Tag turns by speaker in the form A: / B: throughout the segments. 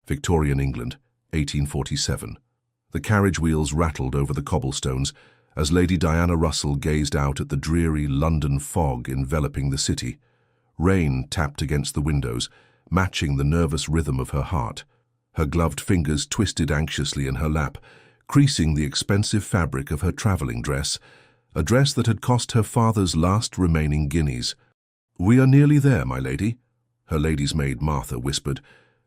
A: Victorian England, 1847. The carriage wheels rattled over the cobblestones as Lady Diana Russell gazed out at the dreary London fog enveloping the city. Rain tapped against the windows, matching the nervous rhythm of her heart. Her gloved fingers twisted anxiously in her lap, creasing the expensive fabric of her travelling dress, a dress that had cost her father's last remaining guineas. "We are nearly there, my lady," her lady's maid Martha whispered,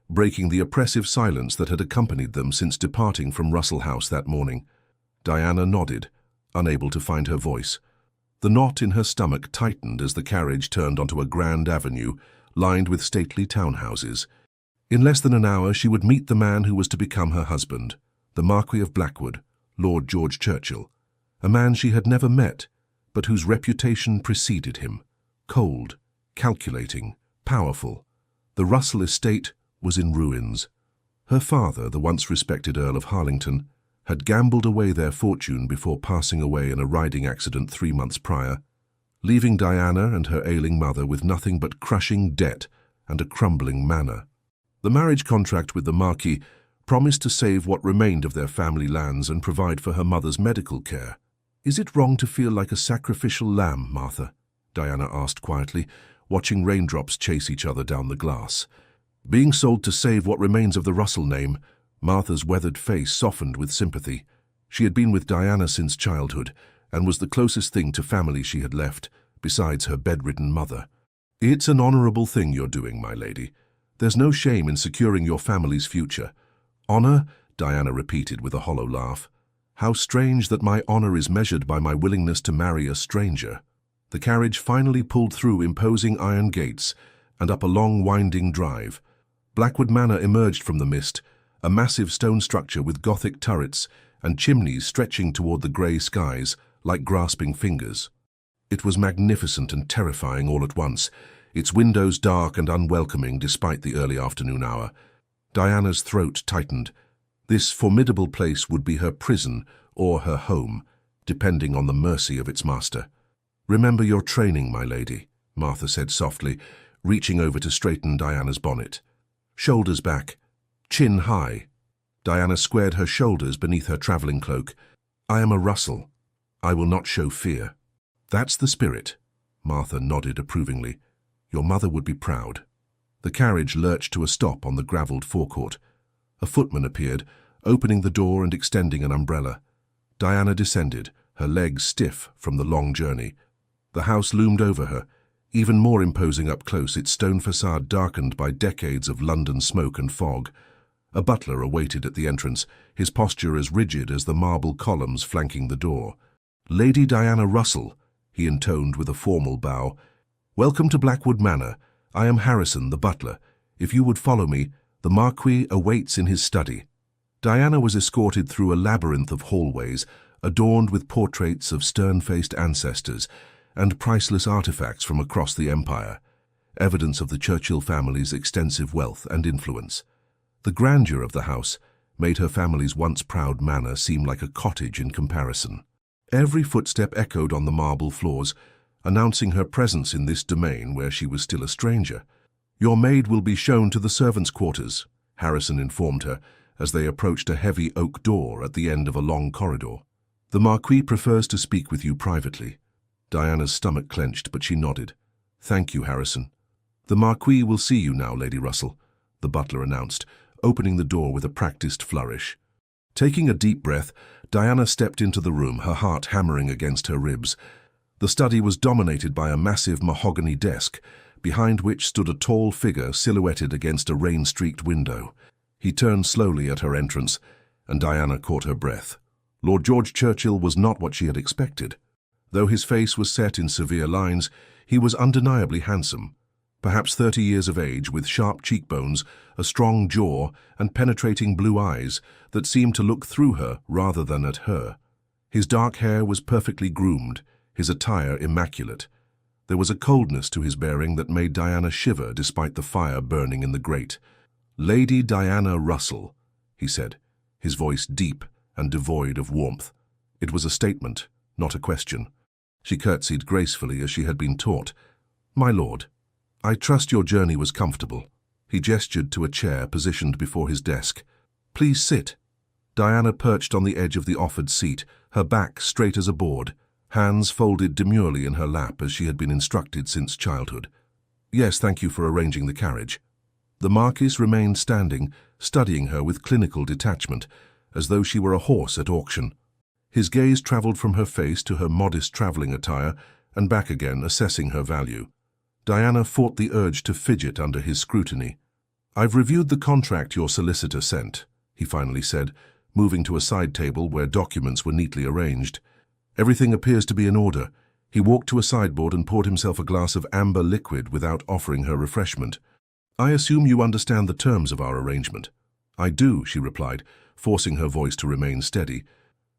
A: breaking the oppressive silence that had accompanied them since departing from Russell House that morning. Diana nodded, unable to find her voice. The knot in her stomach tightened as the carriage turned onto a grand avenue lined with stately townhouses. In less than an hour she would meet the man who was to become her husband, the Marquis of Blackwood, Lord George Churchill, a man she had never met, but whose reputation preceded him. Cold, calculating, powerful. The Russell estate was in ruins. Her father, the once respected Earl of Harlington, had gambled away their fortune before passing away in a riding accident 3 months prior, leaving Diana and her ailing mother with nothing but crushing debt and a crumbling manor. The marriage contract with the Marquis promised to save what remained of their family lands and provide for her mother's medical care. "Is it wrong to feel like a sacrificial lamb, Martha?" Diana asked quietly, watching raindrops chase each other down the glass. Being sold to save what remains of the Russell name, Martha's weathered face softened with sympathy. She had been with Diana since childhood, and was the closest thing to family she had left, besides her bedridden mother. "It's an honourable thing you're doing, my lady. There's no shame in securing your family's future." "Honour?" Diana repeated with a hollow laugh. "How strange that my honour is measured by my willingness to marry a stranger." The carriage finally pulled through imposing iron gates and up a long winding drive. Blackwood Manor emerged from the mist, a massive stone structure with Gothic turrets and chimneys stretching toward the grey skies like grasping fingers. It was magnificent and terrifying all at once, its windows dark and unwelcoming despite the early afternoon hour. Diana's throat tightened. This formidable place would be her prison or her home, depending on the mercy of its master. "Remember your training, my lady," Martha said softly, reaching over to straighten Diana's bonnet. "Shoulders back, chin high." Diana squared her shoulders beneath her travelling cloak. "I am a Russell. I will not show fear." "That's the spirit," Martha nodded approvingly. "Your mother would be proud." The carriage lurched to a stop on the gravelled forecourt. A footman appeared, opening the door and extending an umbrella. Diana descended, her legs stiff from the long journey. The house loomed over her, even more imposing up close, its stone facade darkened by decades of London smoke and fog. A butler awaited at the entrance, his posture as rigid as the marble columns flanking the door. "Lady Diana Russell," he intoned with a formal bow. "Welcome to Blackwood Manor. I am Harrison, the butler. If you would follow me, the Marquis awaits in his study." Diana was escorted through a labyrinth of hallways, adorned with portraits of stern-faced ancestors and priceless artifacts from across the empire, evidence of the Churchill family's extensive wealth and influence. The grandeur of the house made her family's once proud manor seem like a cottage in comparison. Every footstep echoed on the marble floors, announcing her presence in this domain where she was still a stranger. "Your maid will be shown to the servants' quarters," Harrison informed her as they approached a heavy oak door at the end of a long corridor. "The Marquis prefers to speak with you privately." Diana's stomach clenched, but she nodded. "Thank you, Harrison." "The Marquis will see you now, Lady Russell," the butler announced, opening the door with a practiced flourish. Taking a deep breath, Diana stepped into the room, her heart hammering against her ribs. The study was dominated by a massive mahogany desk, behind which stood a tall figure silhouetted against a rain-streaked window. He turned slowly at her entrance, and Diana caught her breath. Lord George Churchill was not what she had expected. Though his face was set in severe lines, he was undeniably handsome. Perhaps 30 years of age, with sharp cheekbones, a strong jaw, and penetrating blue eyes that seemed to look through her rather than at her. His dark hair was perfectly groomed, his attire immaculate. There was a coldness to his bearing that made Diana shiver despite the fire burning in the grate. "Lady Diana Russell," he said, his voice deep and devoid of warmth. It was a statement, not a question. She curtsied gracefully as she had been taught. "My lord, I trust your journey was comfortable." He gestured to a chair positioned before his desk. "Please sit." Diana perched on the edge of the offered seat, her back straight as a board, hands folded demurely in her lap as she had been instructed since childhood. "Yes, thank you for arranging the carriage." The Marquis remained standing, studying her with clinical detachment, as though she were a horse at auction. His gaze travelled from her face to her modest travelling attire and back again, assessing her value. Diana fought the urge to fidget under his scrutiny. "I've reviewed the contract your solicitor sent," he finally said, moving to a side table where documents were neatly arranged. "Everything appears to be in order." He walked to a sideboard and poured himself a glass of amber liquid without offering her refreshment. "I assume you understand the terms of our arrangement." "I do," she replied, forcing her voice to remain steady.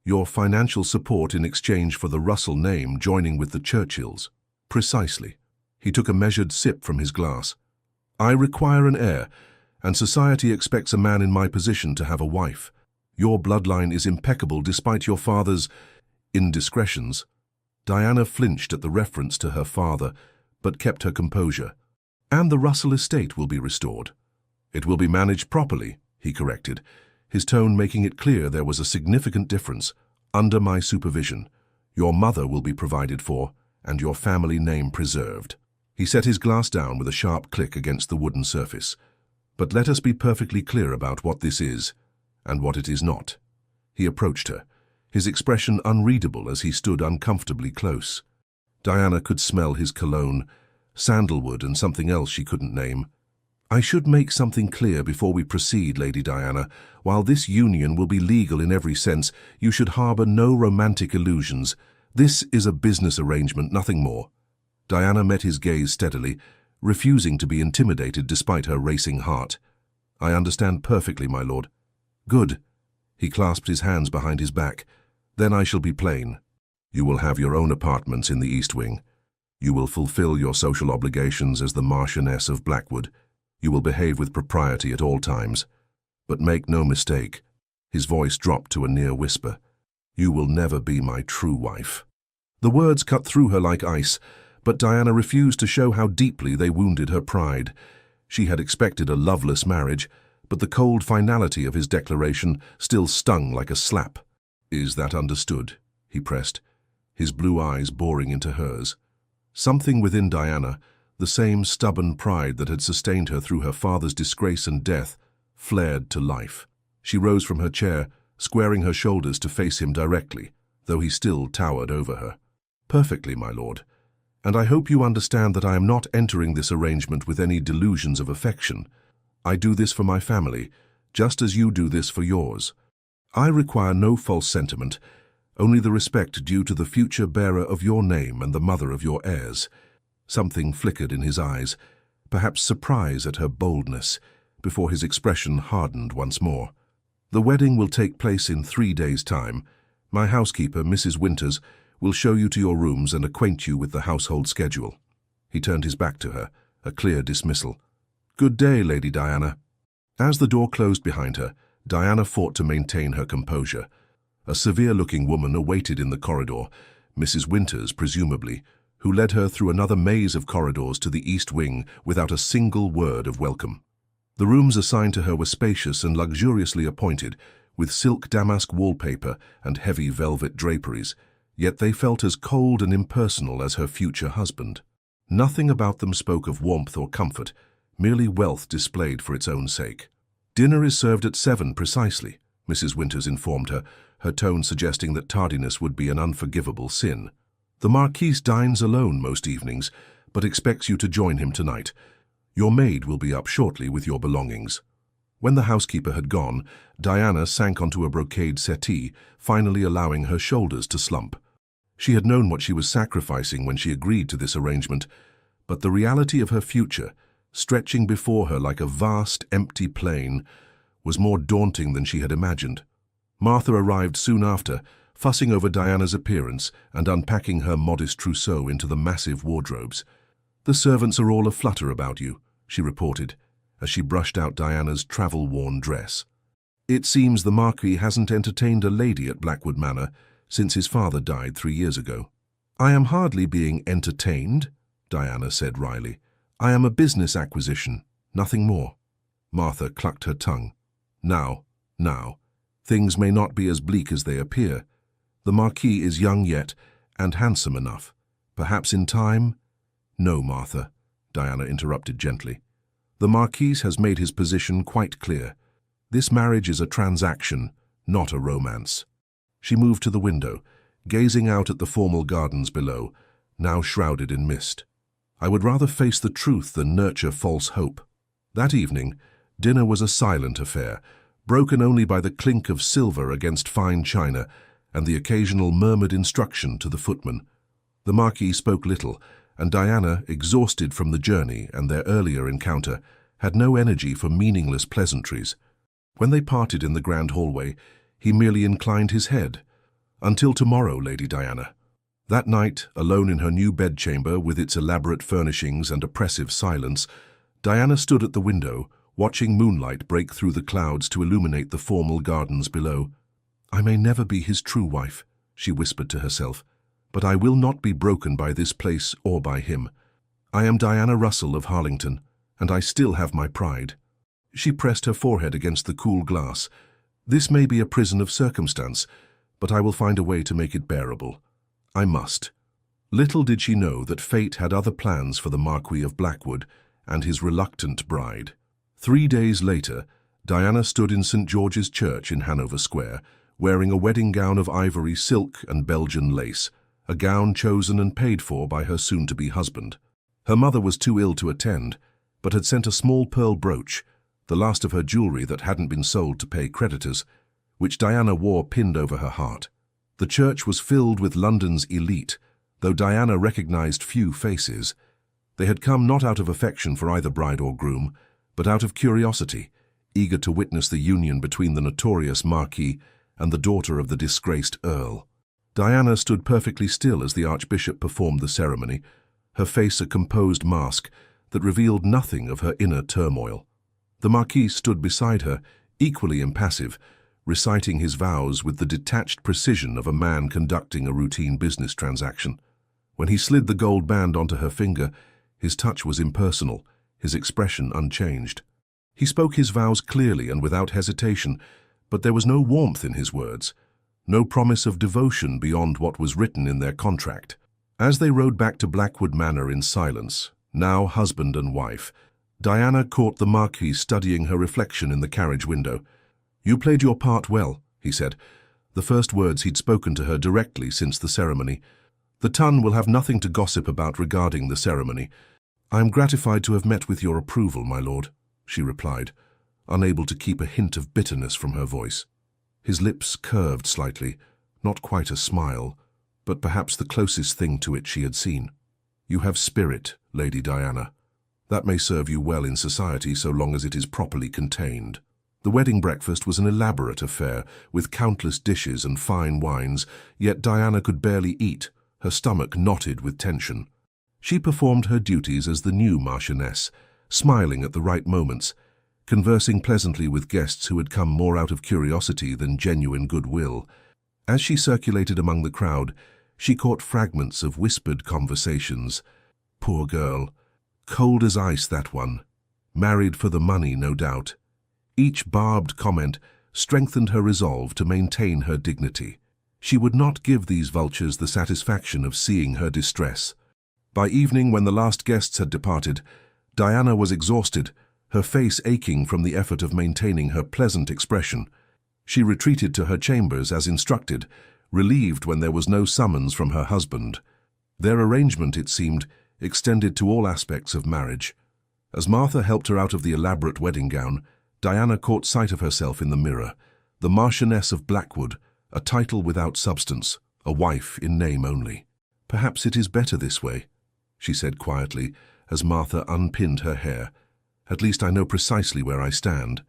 A: "Your financial support in exchange for the Russell name joining with the Churchills." "Precisely." He took a measured sip from his glass. "I require an heir, and society expects a man in my position to have a wife. Your bloodline is impeccable despite your father's indiscretions." Diana flinched at the reference to her father, but kept her composure. "And the Russell estate will be restored." "It will be managed properly," he corrected, his tone making it clear there was a significant difference. "Under my supervision. Your mother will be provided for, and your family name preserved." He set his glass down with a sharp click against the wooden surface. "But let us be perfectly clear about what this is, and what it is not." He approached her, his expression unreadable as he stood uncomfortably close. Diana could smell his cologne, sandalwood and something else she couldn't name. "I should make something clear before we proceed, Lady Diana. While this union will be legal in every sense, you should harbour no romantic illusions. This is a business arrangement, nothing more." Diana met his gaze steadily, refusing to be intimidated despite her racing heart. "I understand perfectly, my lord." "Good." He clasped his hands behind his back. "Then I shall be plain. You will have your own apartments in the East Wing. You will fulfill your social obligations as the Marchioness of Blackwood. You will behave with propriety at all times. But make no mistake," his voice dropped to a near whisper, "you will never be my true wife." The words cut through her like ice, but Diana refused to show how deeply they wounded her pride. She had expected a loveless marriage, but the cold finality of his declaration still stung like a slap. "Is that understood?" he pressed, his blue eyes boring into hers. Something within Diana, the same stubborn pride that had sustained her through her father's disgrace and death, flared to life. She rose from her chair, squaring her shoulders to face him directly, though he still towered over her. "Perfectly, my lord. And I hope you understand that I am not entering this arrangement with any delusions of affection. I do this for my family, just as you do this for yours. I require no false sentiment, only the respect due to the future bearer of your name and the mother of your heirs." Something flickered in his eyes, perhaps surprise at her boldness, before his expression hardened once more. "The wedding will take place in 3 days' time. My housekeeper, Mrs. Winters, will show you to your rooms and acquaint you with the household schedule." He turned his back to her, a clear dismissal. "Good day, Lady Diana." As the door closed behind her, Diana fought to maintain her composure. A severe-looking woman awaited in the corridor, Mrs. Winters, presumably, who led her through another maze of corridors to the East Wing without a single word of welcome. The rooms assigned to her were spacious and luxuriously appointed, with silk damask wallpaper and heavy velvet draperies, yet they felt as cold and impersonal as her future husband. Nothing about them spoke of warmth or comfort, merely wealth displayed for its own sake. "Dinner is served at 7 precisely," Mrs. Winters informed her, her tone suggesting that tardiness would be an unforgivable sin. "The Marquis dines alone most evenings, but expects you to join him tonight. Your maid will be up shortly with your belongings." When the housekeeper had gone, Diana sank onto a brocade settee, finally allowing her shoulders to slump. She had known what she was sacrificing when she agreed to this arrangement, but the reality of her future, stretching before her like a vast, empty plain, was more daunting than she had imagined. Martha arrived soon after, fussing over Diana's appearance and unpacking her modest trousseau into the massive wardrobes. "The servants are all aflutter about you," she reported, as she brushed out Diana's travel-worn dress. "It seems the Marquis hasn't entertained a lady at Blackwood Manor since his father died 3 years ago." "I am hardly being entertained," Diana said wryly. "I am a business acquisition, Nothing more. Martha clucked her tongue. Now, things may not be as bleak as they appear. The Marquis is young yet, and handsome enough. Perhaps in time— No, Martha, Diana interrupted gently. The Marquis has made his position quite clear. This marriage is a transaction, not a romance. She moved to the window, gazing out at the formal gardens below, now shrouded in mist. I would rather face the truth than nurture false hope. That evening, dinner was a silent affair, broken only by the clink of silver against fine china and the occasional murmured instruction to the footman. The Marquis spoke little, and Diana, exhausted from the journey and their earlier encounter, had no energy for meaningless pleasantries. When they parted in the grand hallway, he merely inclined his head. "Until tomorrow, Lady Diana." That night, alone in her new bedchamber with its elaborate furnishings and oppressive silence, Diana stood at the window, watching moonlight break through the clouds to illuminate the formal gardens below. "I may never be his true wife," she whispered to herself, "but I will not be broken by this place or by him. I am Diana Russell of Harlington, and I still have my pride." She pressed her forehead against the cool glass. "This may be a prison of circumstance, but I will find a way to make it bearable. I must." Little did she know that fate had other plans for the Marquis of Blackwood and his reluctant bride. 3 days later, Diana stood in St. George's Church in Hanover Square, wearing a wedding gown of ivory silk and Belgian lace, a gown chosen and paid for by her soon-to-be husband. Her mother was too ill to attend, but had sent a small pearl brooch, the last of her jewelry that hadn't been sold to pay creditors, which Diana wore pinned over her heart. The church was filled with London's elite, though Diana recognized few faces. They had come not out of affection for either bride or groom, but out of curiosity, eager to witness the union between the notorious Marquis and the daughter of the disgraced Earl. Diana stood perfectly still as the Archbishop performed the ceremony, her face a composed mask that revealed nothing of her inner turmoil. The Marquis stood beside her, equally impassive, reciting his vows with the detached precision of a man conducting a routine business transaction. When he slid the gold band onto her finger, his touch was impersonal, his expression unchanged. He spoke his vows clearly and without hesitation, but there was no warmth in his words, no promise of devotion beyond what was written in their contract. As they rode back to Blackwood Manor in silence, now husband and wife, Diana caught the Marquis studying her reflection in the carriage window. "You played your part well," he said, the first words he'd spoken to her directly since the ceremony. "The Ton will have nothing to gossip about regarding the ceremony. I am gratified to have met with your approval, my lord," she replied, unable to keep a hint of bitterness from her voice. His lips curved slightly, not quite a smile, but perhaps the closest thing to it she had seen. "You have spirit, Lady Diana. That may serve you well in society so long as it is properly contained." The wedding breakfast was an elaborate affair, with countless dishes and fine wines, yet Diana could barely eat, her stomach knotted with tension. She performed her duties as the new Marchioness, smiling at the right moments, conversing pleasantly with guests who had come more out of curiosity than genuine goodwill. As she circulated among the crowd, she caught fragments of whispered conversations. "Poor girl. Cold as ice, that one. Married for the money, no doubt." Each barbed comment strengthened her resolve to maintain her dignity. She would not give these vultures the satisfaction of seeing her distress. By evening, when the last guests had departed, Diana was exhausted, her face aching from the effort of maintaining her pleasant expression. She retreated to her chambers as instructed, relieved when there was no summons from her husband. Their arrangement, it seemed, extended to all aspects of marriage. As Martha helped her out of the elaborate wedding gown, Diana caught sight of herself in the mirror, the Marchioness of Blackwood, a title without substance, a wife in name only. "Perhaps it is better this way," she said quietly, as Martha unpinned her hair. "At least I know precisely where I stand."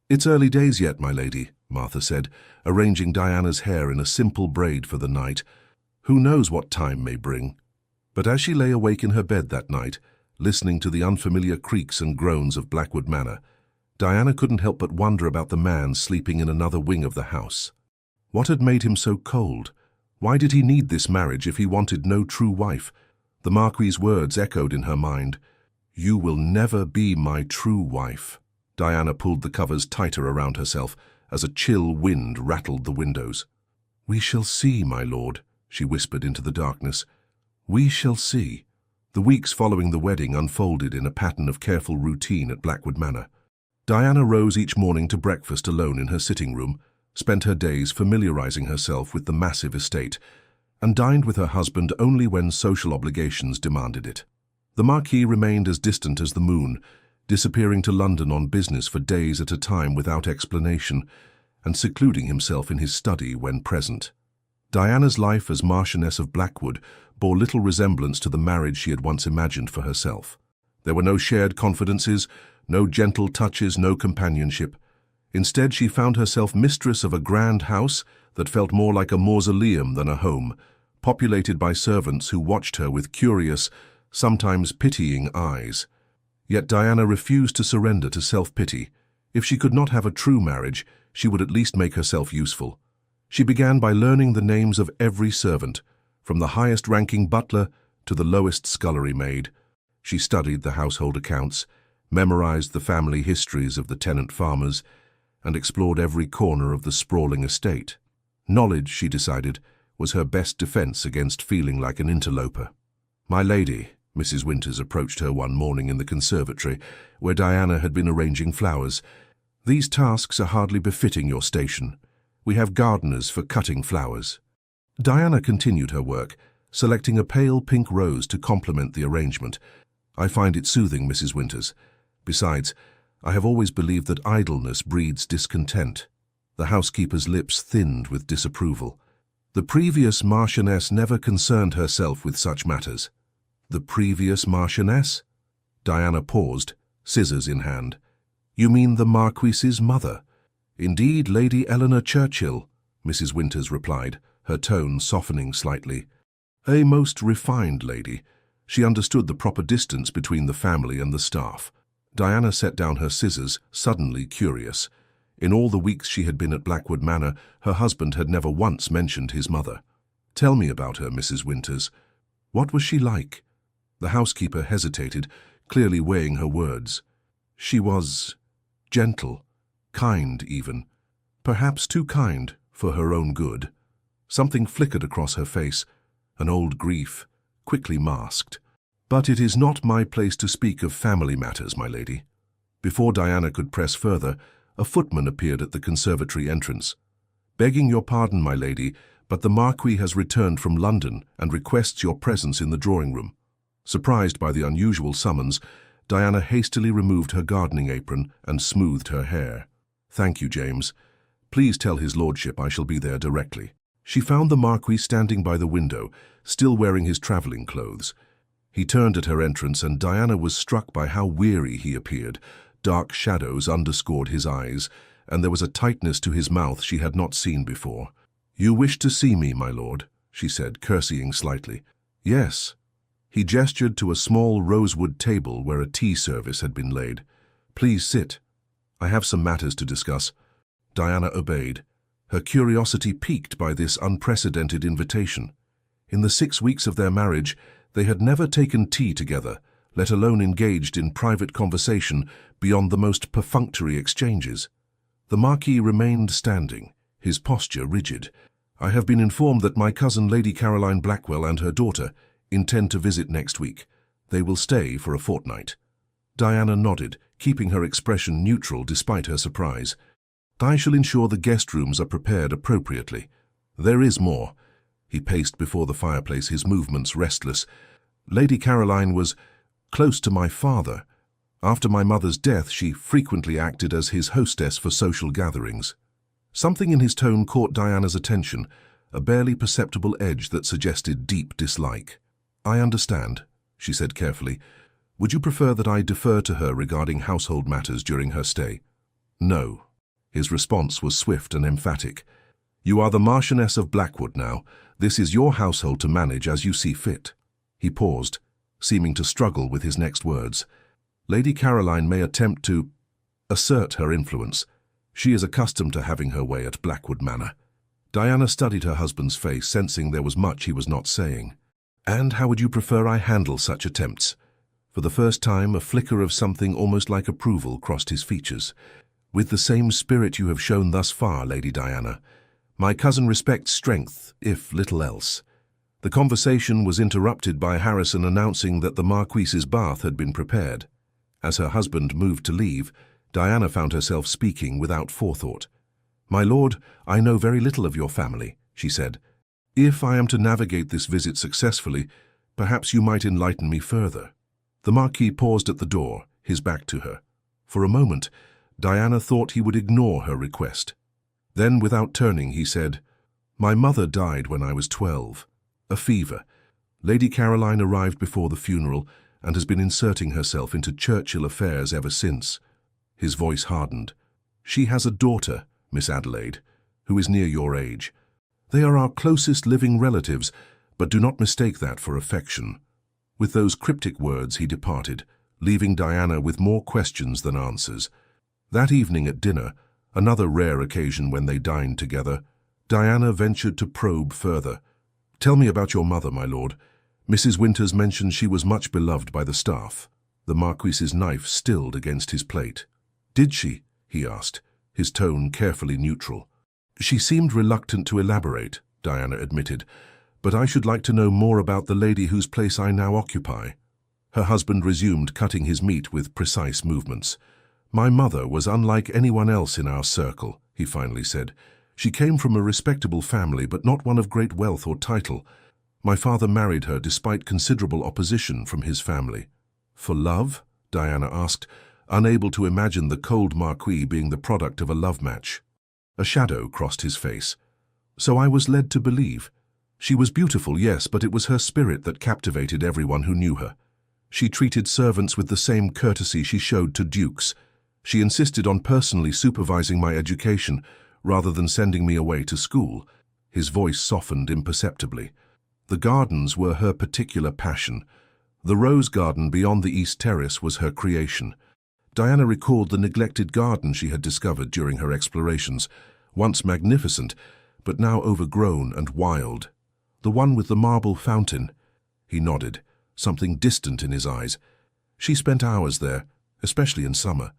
A: "It's early days yet, my lady," Martha said, arranging Diana's hair in a simple braid for the night. "Who knows what time may bring?" But as she lay awake in her bed that night, listening to the unfamiliar creaks and groans of Blackwood Manor, Diana couldn't help but wonder about the man sleeping in another wing of the house. What had made him so cold? Why did he need this marriage if he wanted no true wife? The Marquis's words echoed in her mind. You will never be my true wife. Diana pulled the covers tighter around herself as a chill wind rattled the windows. We shall see, my lord, she whispered into the darkness. We shall see. The weeks following the wedding unfolded in a pattern of careful routine at Blackwood Manor. Diana rose each morning to breakfast alone in her sitting room, spent her days familiarizing herself with the massive estate, and dined with her husband only when social obligations demanded it. The Marquis remained as distant as the moon, disappearing to London on business for days at a time without explanation, and secluding himself in his study when present. Diana's life as Marchioness of Blackwood bore little resemblance to the marriage she had once imagined for herself. There were no shared confidences, no gentle touches, no companionship. Instead, she found herself mistress of a grand house that felt more like a mausoleum than a home, populated by servants who watched her with curious, sometimes pitying eyes. Yet Diana refused to surrender to self-pity. If she could not have a true marriage, she would at least make herself useful. She began by learning the names of every servant, from the highest-ranking butler to the lowest scullery maid. She studied the household accounts, memorized the family histories of the tenant farmers, and explored every corner of the sprawling estate. Knowledge, she decided, was her best defense against feeling like an interloper. My lady, Mrs. Winters approached her one morning in the conservatory, where Diana had been arranging flowers. These tasks are hardly befitting your station. We have gardeners for cutting flowers. Diana continued her work, selecting a pale pink rose to complement the arrangement. I find it soothing, Mrs. Winters. Besides, I have always believed that idleness breeds discontent. The housekeeper's lips thinned with disapproval. The previous Marchioness never concerned herself with such matters. The previous Marchioness? Diana paused, scissors in hand. You mean the Marquis's mother? Indeed, Lady Eleanor Churchill, Mrs. Winters replied, her tone softening slightly. A most refined lady. She understood the proper distance between the family and the staff. Diana set down her scissors, suddenly curious. In all the weeks she had been at Blackwood Manor, her husband had never once mentioned his mother. Tell me about her, Mrs. Winters. What was she like? The housekeeper hesitated, clearly weighing her words. She was gentle, kind even, perhaps too kind for her own good. Something flickered across her face, an old grief, quickly masked. But it is not my place to speak of family matters, my lady. Before Diana could press further, a footman appeared at the conservatory entrance. Begging your pardon, my lady, but the Marquis has returned from London and requests your presence in the drawing-room. Surprised by the unusual summons, Diana hastily removed her gardening apron and smoothed her hair. Thank you, James. Please tell his lordship I shall be there directly. She found the Marquis standing by the window, still wearing his travelling clothes. He turned at her entrance, and Diana was struck by how weary he appeared. Dark shadows underscored his eyes, and there was a tightness to his mouth she had not seen before. You wish to see me, my lord, she said, curtsying slightly. Yes. He gestured to a small rosewood table where a tea service had been laid. Please sit. I have some matters to discuss. Diana obeyed, her curiosity piqued by this unprecedented invitation. In the 6 weeks of their marriage, they had never taken tea together, let alone engaged in private conversation beyond the most perfunctory exchanges. The Marquis remained standing, his posture rigid. I have been informed that my cousin Lady Caroline Blackwell and her daughter intend to visit next week. They will stay for a fortnight. Diana nodded, keeping her expression neutral despite her surprise. I shall ensure the guest rooms are prepared appropriately. There is more. He paced before the fireplace, his movements restless. Lady Caroline was close to my father. After my mother's death, she frequently acted as his hostess for social gatherings. Something in his tone caught Diana's attention, a barely perceptible edge that suggested deep dislike. I understand, she said carefully. Would you prefer that I defer to her regarding household matters during her stay? No. His response was swift and emphatic. You are the Marchioness of Blackwood now. This is your household to manage as you see fit. He paused, seeming to struggle with his next words. Lady Caroline may attempt to assert her influence. She is accustomed to having her way at Blackwood Manor. Diana studied her husband's face, sensing there was much he was not saying. And how would you prefer I handle such attempts? For the first time, a flicker of something almost like approval crossed his features. "With the same spirit you have shown thus far, Lady Diana. My cousin respects strength, if little else." The conversation was interrupted by Harrison announcing that the Marquis's bath had been prepared. As her husband moved to leave, Diana found herself speaking without forethought. "My lord, I know very little of your family," she said. "If I am to navigate this visit successfully, perhaps you might enlighten me further." The Marquis paused at the door, his back to her. For a moment, Diana thought he would ignore her request. Then, without turning, he said, "My mother died when I was 12. A fever. Lady Caroline arrived before the funeral and has been inserting herself into Churchill affairs ever since." His voice hardened. "She has a daughter, Miss Adelaide, who is near your age. They are our closest living relatives, but do not mistake that for affection." With those cryptic words he departed, leaving Diana with more questions than answers. That evening at dinner, another rare occasion when they dined together, Diana ventured to probe further. "Tell me about your mother, my lord. Mrs. Winters mentioned she was much beloved by the staff." The Marquis's knife stilled against his plate. "Did she?" he asked, his tone carefully neutral. "She seemed reluctant to elaborate," Diana admitted, "but I should like to know more about the lady whose place I now occupy." Her husband resumed cutting his meat with precise movements. "My mother was unlike anyone else in our circle," he finally said. "She came from a respectable family, but not one of great wealth or title. My father married her despite considerable opposition from his family." "For love?" Diana asked, unable to imagine the cold Marquis being the product of a love match. A shadow crossed his face. "So I was led to believe. She was beautiful, yes, but it was her spirit that captivated everyone who knew her. She treated servants with the same courtesy she showed to dukes. She insisted on personally supervising my education, rather than sending me away to school." His voice softened imperceptibly. "The gardens were her particular passion. The rose garden beyond the East Terrace was her creation." Diana recalled the neglected garden she had discovered during her explorations, once magnificent, but now overgrown and wild. "The one with the marble fountain?" He nodded, something distant in his eyes. "She spent hours there, especially in summer."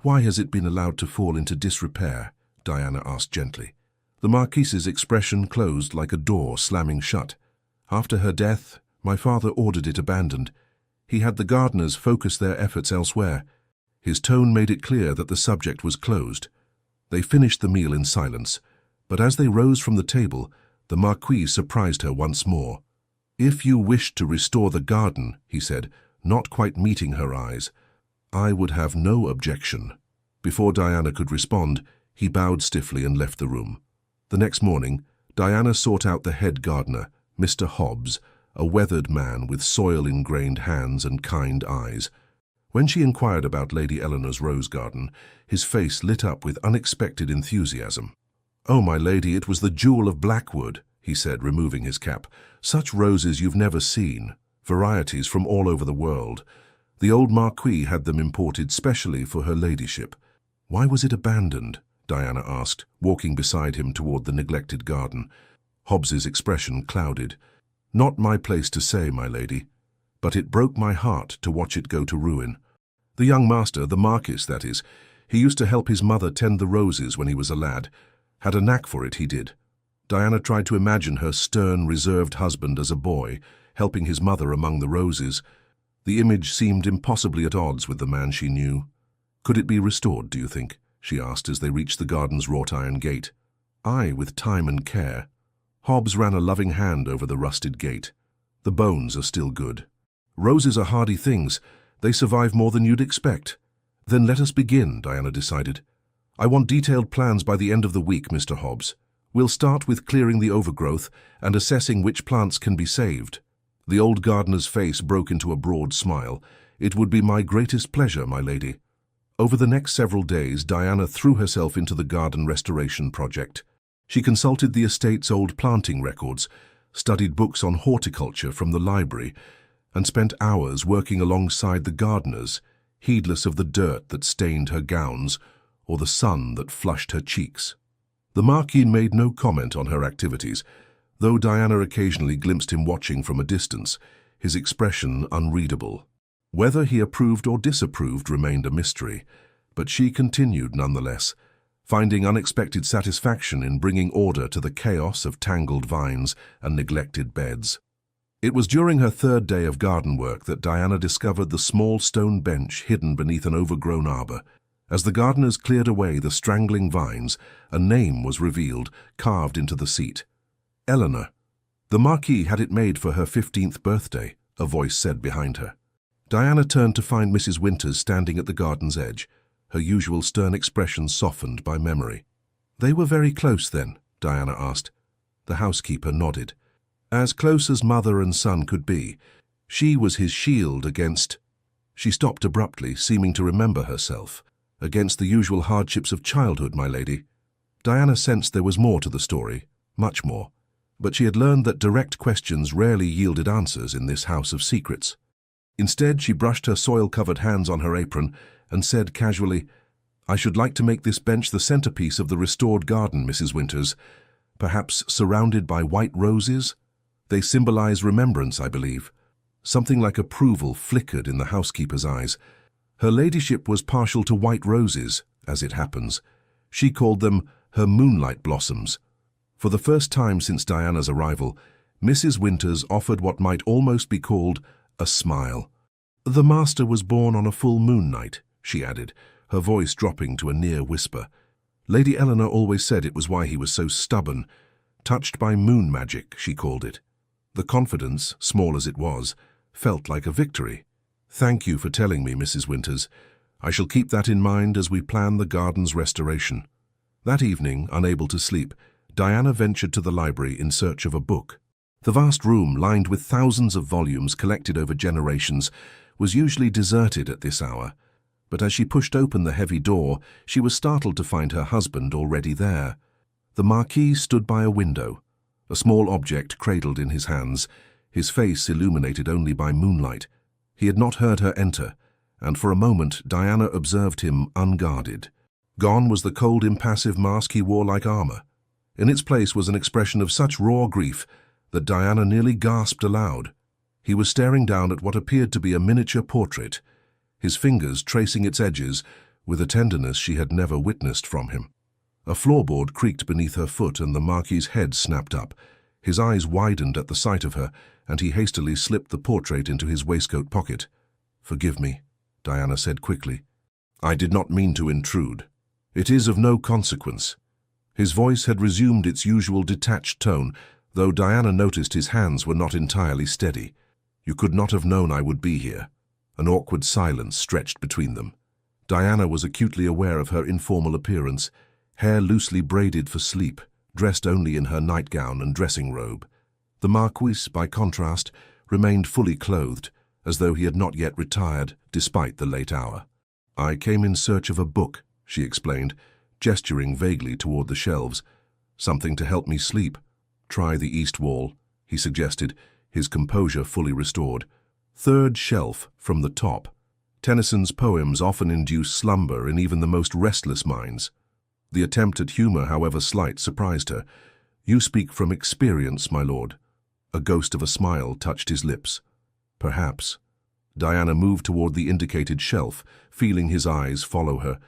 A: "Why has it been allowed to fall into disrepair?" Diana asked gently. The Marquis's expression closed like a door slamming shut. "After her death, my father ordered it abandoned. He had the gardeners focus their efforts elsewhere." His tone made it clear that the subject was closed. They finished the meal in silence, but as they rose from the table, the Marquis surprised her once more. "If you wished to restore the garden," he said, not quite meeting her eyes, "I would have no objection." Before Diana could respond, he bowed stiffly and left the room. The next morning, Diana sought out the head gardener, Mr. Hobbs, a weathered man with soil-ingrained hands and kind eyes. When she inquired about Lady Eleanor's rose garden, his face lit up with unexpected enthusiasm. "Oh, my lady, it was the jewel of Blackwood," he said, removing his cap. "Such roses you've never seen, varieties from all over the world. The old Marquis had them imported specially for her ladyship." "Why was it abandoned?" Diana asked, walking beside him toward the neglected garden. Hobbs's expression clouded. "Not my place to say, my lady, but it broke my heart to watch it go to ruin. The young master, the Marquis, that is, he used to help his mother tend the roses when he was a lad. Had a knack for it, he did." Diana tried to imagine her stern, reserved husband as a boy, helping his mother among the roses. The image seemed impossibly at odds with the man she knew. "Could it be restored, do you think?" she asked as they reached the garden's wrought-iron gate. "Aye, with time and care." Hobbs ran a loving hand over the rusted gate. "The bones are still good. Roses are hardy things. They survive more than you'd expect." "Then let us begin," Diana decided. "I want detailed plans by the end of the week, Mr. Hobbs. We'll start with clearing the overgrowth and assessing which plants can be saved." The old gardener's face broke into a broad smile. "It would be my greatest pleasure, my lady." Over the next several days, Diana threw herself into the garden restoration project. She consulted the estate's old planting records, studied books on horticulture from the library, and spent hours working alongside the gardeners, heedless of the dirt that stained her gowns or the sun that flushed her cheeks. The Marquis made no comment on her activities, though Diana occasionally glimpsed him watching from a distance, his expression unreadable. Whether he approved or disapproved remained a mystery, but she continued nonetheless, finding unexpected satisfaction in bringing order to the chaos of tangled vines and neglected beds. It was during her third day of garden work that Diana discovered the small stone bench hidden beneath an overgrown arbor. As the gardeners cleared away the strangling vines, a name was revealed, carved into the seat. Eleanor. The Marquis had it made for her 15th birthday, a voice said behind her. Diana turned to find Mrs. Winters standing at the garden's edge, her usual stern expression softened by memory. "They were very close then?" Diana asked. The housekeeper nodded. As close as mother and son could be. She was his shield against... She stopped abruptly, seeming to remember herself. "Against the usual hardships of childhood, my lady." Diana sensed there was more to the story, much more. But she had learned that direct questions rarely yielded answers in this house of secrets. Instead, she brushed her soil-covered hands on her apron and said casually, "I should like to make this bench the centerpiece of the restored garden, Mrs. Winters. Perhaps surrounded by white roses? They symbolize remembrance, I believe." Something like approval flickered in the housekeeper's eyes. Her ladyship was partial to white roses, as it happens. She called them her moonlight blossoms. For the first time since Diana's arrival, Mrs. Winters offered what might almost be called a smile. "The master was born on a full moon night," she added, her voice dropping to a near whisper. "Lady Eleanor always said it was why he was so stubborn. Touched by moon magic, she called it." The confidence, small as it was, felt like a victory. "Thank you for telling me, Mrs. Winters. I shall keep that in mind as we plan the garden's restoration." That evening, unable to sleep, Diana ventured to the library in search of a book. The vast room, lined with thousands of volumes collected over generations, was usually deserted at this hour. But as she pushed open the heavy door, she was startled to find her husband already there. The Marquis stood by a window, a small object cradled in his hands, his face illuminated only by moonlight. He had not heard her enter, and for a moment Diana observed him unguarded. Gone was the cold, impassive mask he wore like armor. In its place was an expression of such raw grief that Diana nearly gasped aloud. He was staring down at what appeared to be a miniature portrait, his fingers tracing its edges with a tenderness she had never witnessed from him. A floorboard creaked beneath her foot and the Marquis's head snapped up. His eyes widened at the sight of her, and he hastily slipped the portrait into his waistcoat pocket. "Forgive me," Diana said quickly. "I did not mean to intrude. It is of no consequence." His voice had resumed its usual detached tone, though Diana noticed his hands were not entirely steady. "You could not have known I would be here." An awkward silence stretched between them. Diana was acutely aware of her informal appearance, hair loosely braided for sleep, dressed only in her nightgown and dressing robe. The Marquis, by contrast, remained fully clothed, as though he had not yet retired, despite the late hour. "I came in search of a book," she explained, gesturing vaguely toward the shelves. "Something to help me sleep." "Try the east wall," he suggested, his composure fully restored. "Third shelf from the top." Tennyson's poems often induce slumber in even the most restless minds. The attempt at humor, however slight, surprised her. "You speak from experience, my lord." A ghost of a smile touched his lips. "Perhaps." Diana moved toward the indicated shelf, feeling his eyes follow her.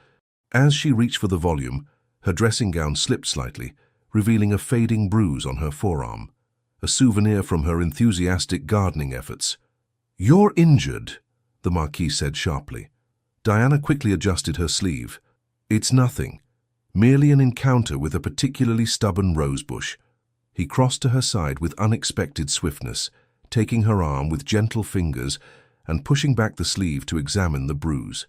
A: As she reached for the volume, her dressing gown slipped slightly, revealing a fading bruise on her forearm, a souvenir from her enthusiastic gardening efforts. "You're injured," the Marquis said sharply. Diana quickly adjusted her sleeve. "It's nothing. Merely an encounter with a particularly stubborn rosebush." He crossed to her side with unexpected swiftness, taking her arm with gentle fingers and pushing back the sleeve to examine the bruise.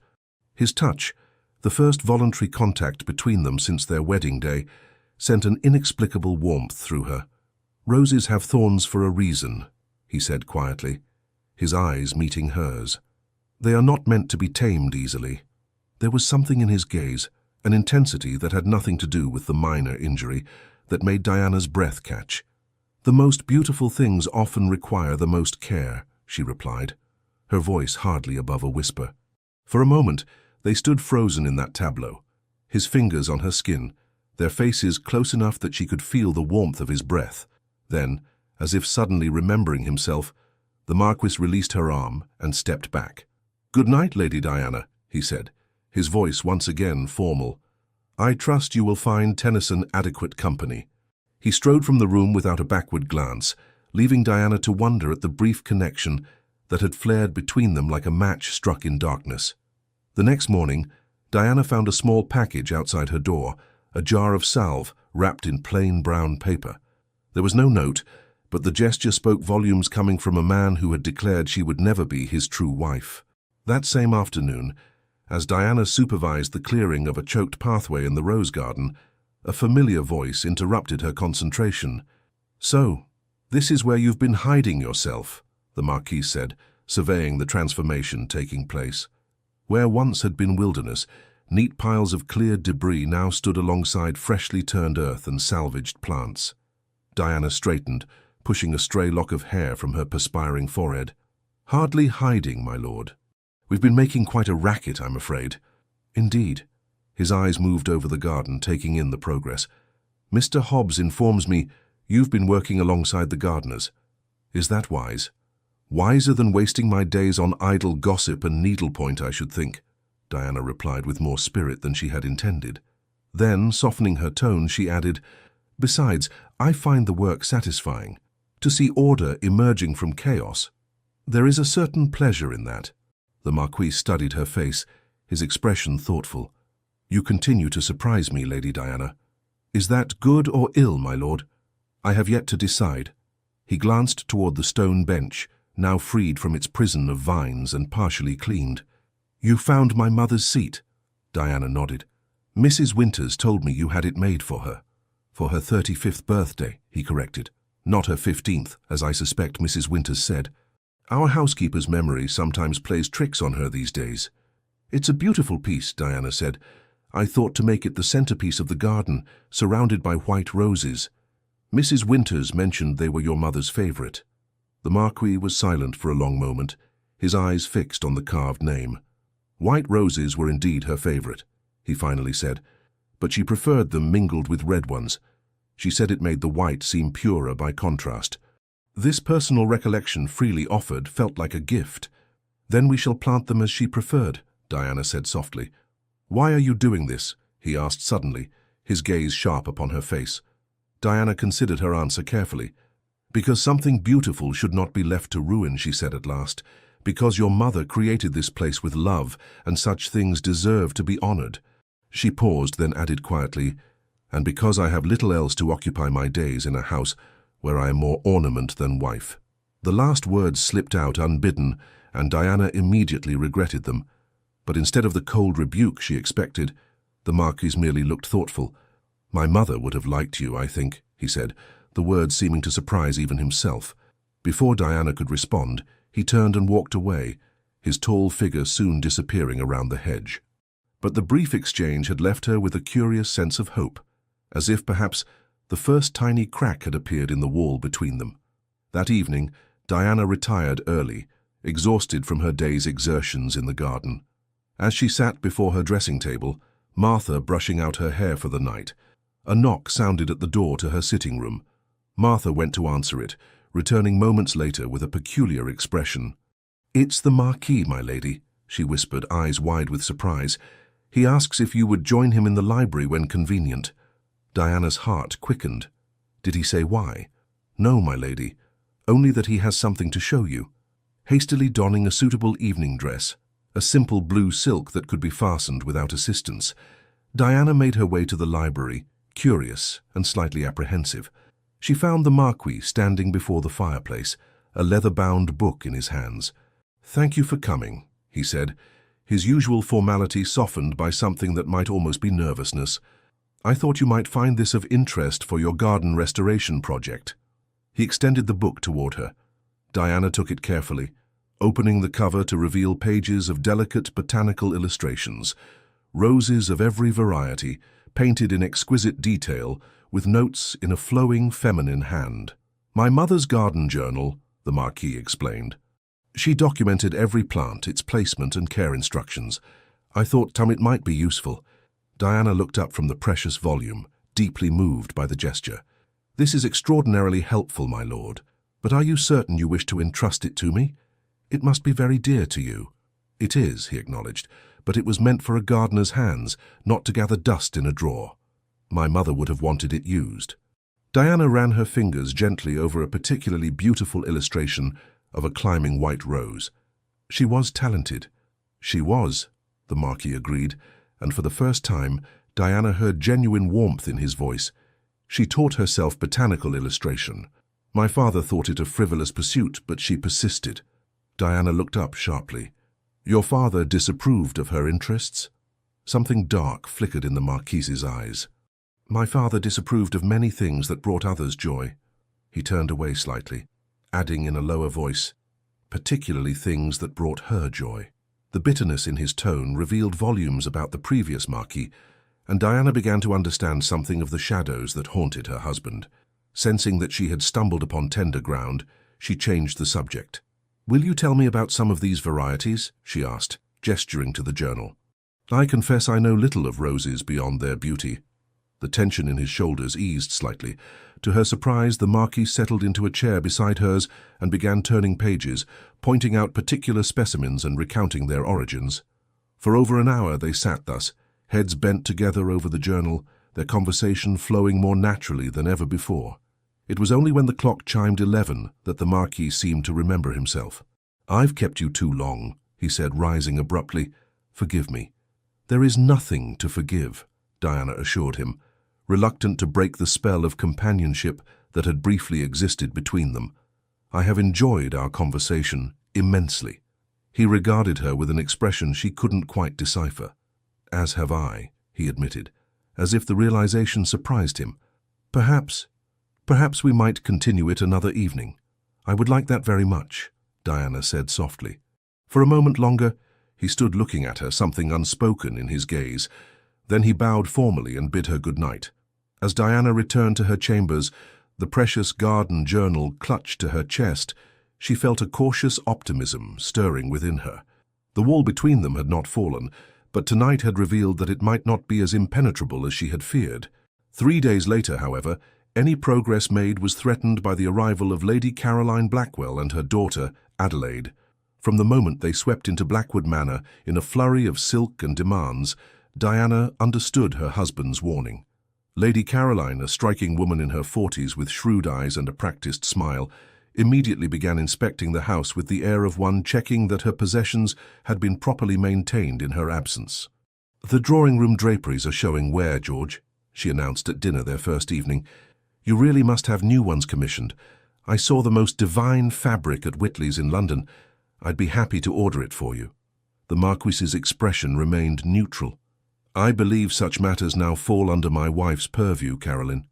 A: His touch, the first voluntary contact between them since their wedding day, sent an inexplicable warmth through her. "Roses have thorns for a reason," he said quietly, his eyes meeting hers. "They are not meant to be tamed easily." There was something in his gaze, an intensity that had nothing to do with the minor injury, that made Diana's breath catch. "The most beautiful things often require the most care," she replied, her voice hardly above a whisper. For a moment, they stood frozen in that tableau, his fingers on her skin, their faces close enough that she could feel the warmth of his breath. Then, as if suddenly remembering himself, the Marquis released her arm and stepped back. "Good night, Lady Diana," he said, his voice once again formal. "I trust you will find Tennyson adequate company." He strode from the room without a backward glance, leaving Diana to wonder at the brief connection that had flared between them like a match struck in darkness. The next morning, Diana found a small package outside her door, a jar of salve wrapped in plain brown paper. There was no note, but the gesture spoke volumes coming from a man who had declared she would never be his true wife. That same afternoon, as Diana supervised the clearing of a choked pathway in the rose garden, a familiar voice interrupted her concentration. "So, this is where you've been hiding yourself," the Marquis said, surveying the transformation taking place. Where once had been wilderness, neat piles of cleared debris now stood alongside freshly turned earth and salvaged plants. Diana straightened, pushing a stray lock of hair from her perspiring forehead. "Hardly hiding, my lord. We've been making quite a racket, I'm afraid." "Indeed." His eyes moved over the garden, taking in the progress. "Mr. Hobbs informs me you've been working alongside the gardeners. Is that wise?" "Wiser than wasting my days on idle gossip and needlepoint, I should think," Diana replied with more spirit than she had intended. Then, softening her tone, she added, "Besides, I find the work satisfying. To see order emerging from chaos. There is a certain pleasure in that." The Marquis studied her face, his expression thoughtful. "You continue to surprise me, Lady Diana. Is that good or ill, my lord? I have yet to decide." He glanced toward the stone bench, now freed from its prison of vines and partially cleaned. "You found my mother's seat?" Diana nodded. "Mrs. Winters told me you had it made for her." "For her 35th birthday," he corrected. "Not her 15th, as I suspect Mrs. Winters said. Our housekeeper's memory sometimes plays tricks on her these days." "It's a beautiful piece," Diana said. "I thought to make it the centerpiece of the garden, surrounded by white roses. Mrs. Winters mentioned they were your mother's favorite." The Marquis was silent for a long moment, his eyes fixed on the carved name. "White roses were indeed her favorite," he finally said, "but she preferred them mingled with red ones. She said it made the white seem purer by contrast. This personal recollection freely offered felt like a gift." "Then we shall plant them as she preferred," Diana said softly. "Why are you doing this?" he asked suddenly, his gaze sharp upon her face. Diana considered her answer carefully. "Because something beautiful should not be left to ruin," she said at last. "Because your mother created this place with love, and such things deserve to be honored." She paused, then added quietly, "And because I have little else to occupy my days in a house where I am more ornament than wife." The last words slipped out unbidden, and Diana immediately regretted them. But instead of the cold rebuke she expected, the Marquis merely looked thoughtful. "My mother would have liked you, I think," he said, the words seeming to surprise even himself. Before Diana could respond, he turned and walked away, his tall figure soon disappearing around the hedge. But the brief exchange had left her with a curious sense of hope, as if perhaps the first tiny crack had appeared in the wall between them. That evening, Diana retired early, exhausted from her day's exertions in the garden. As she sat before her dressing table, Martha brushing out her hair for the night, a knock sounded at the door to her sitting room. Martha went to answer it, returning moments later with a peculiar expression. "It's the Marquis, my lady," she whispered, eyes wide with surprise. "He asks if you would join him in the library when convenient." Diana's heart quickened. "Did he say why?" "No, my lady, only that he has something to show you." Hastily donning a suitable evening dress, a simple blue silk that could be fastened without assistance, Diana made her way to the library, curious and slightly apprehensive. She found the Marquis standing before the fireplace, a leather-bound book in his hands. "Thank you for coming," he said, his usual formality softened by something that might almost be nervousness. "I thought you might find this of interest for your garden restoration project." He extended the book toward her. Diana took it carefully, opening the cover to reveal pages of delicate botanical illustrations, roses of every variety, painted in exquisite detail, with notes in a flowing feminine hand. "My mother's garden journal," the Marquis explained. "She documented every plant, its placement and care instructions. I thought it might be useful." Diana looked up from the precious volume, deeply moved by the gesture. "This is extraordinarily helpful, my lord, but are you certain you wish to entrust it to me? It must be very dear to you." "It is," he acknowledged, "but it was meant for a gardener's hands, not to gather dust in a drawer. My mother would have wanted it used." Diana ran her fingers gently over a particularly beautiful illustration of a climbing white rose. "She was talented." "She was," the Marquis agreed, and for the first time, Diana heard genuine warmth in his voice. "She taught herself botanical illustration. My father thought it a frivolous pursuit, but she persisted." Diana looked up sharply. "Your father disapproved of her interests?" Something dark flickered in the Marquis's eyes. "My father disapproved of many things that brought others joy." He turned away slightly, adding in a lower voice, "particularly things that brought her joy." The bitterness in his tone revealed volumes about the previous Marquis, and Diana began to understand something of the shadows that haunted her husband. Sensing that she had stumbled upon tender ground, she changed the subject. "Will you tell me about some of these varieties?" she asked, gesturing to the journal. "I confess I know little of roses beyond their beauty." The tension in his shoulders eased slightly. To her surprise, the Marquis settled into a chair beside hers and began turning pages, pointing out particular specimens and recounting their origins. For over an hour they sat thus, heads bent together over the journal, their conversation flowing more naturally than ever before. It was only when the clock chimed 11 that the Marquis seemed to remember himself. "I've kept you too long," he said, rising abruptly. "Forgive me." "There is nothing to forgive," Diana assured him, reluctant to break the spell of companionship that had briefly existed between them. "I have enjoyed our conversation immensely." He regarded her with an expression she couldn't quite decipher. "As have I," he admitted, as if the realization surprised him. Perhaps we might continue it another evening." "I would like that very much," Diana said softly. For a moment longer, he stood looking at her, something unspoken in his gaze. Then he bowed formally and bid her good night. As Diana returned to her chambers, the precious garden journal clutched to her chest, she felt a cautious optimism stirring within her. The wall between them had not fallen, but tonight had revealed that it might not be as impenetrable as she had feared. 3 days later, however, any progress made was threatened by the arrival of Lady Caroline Blackwell and her daughter, Adelaide. From the moment they swept into Blackwood Manor in a flurry of silk and demands, Diana understood her husband's warning. Lady Caroline, a striking woman in her 40s with shrewd eyes and a practiced smile, immediately began inspecting the house with the air of one checking that her possessions had been properly maintained in her absence. "The drawing-room draperies are showing wear, George," she announced at dinner their first evening. "You really must have new ones commissioned. I saw the most divine fabric at Whitley's in London. I'd be happy to order it for you." The Marquis's expression remained neutral. "I believe such matters now fall under my wife's purview, Caroline."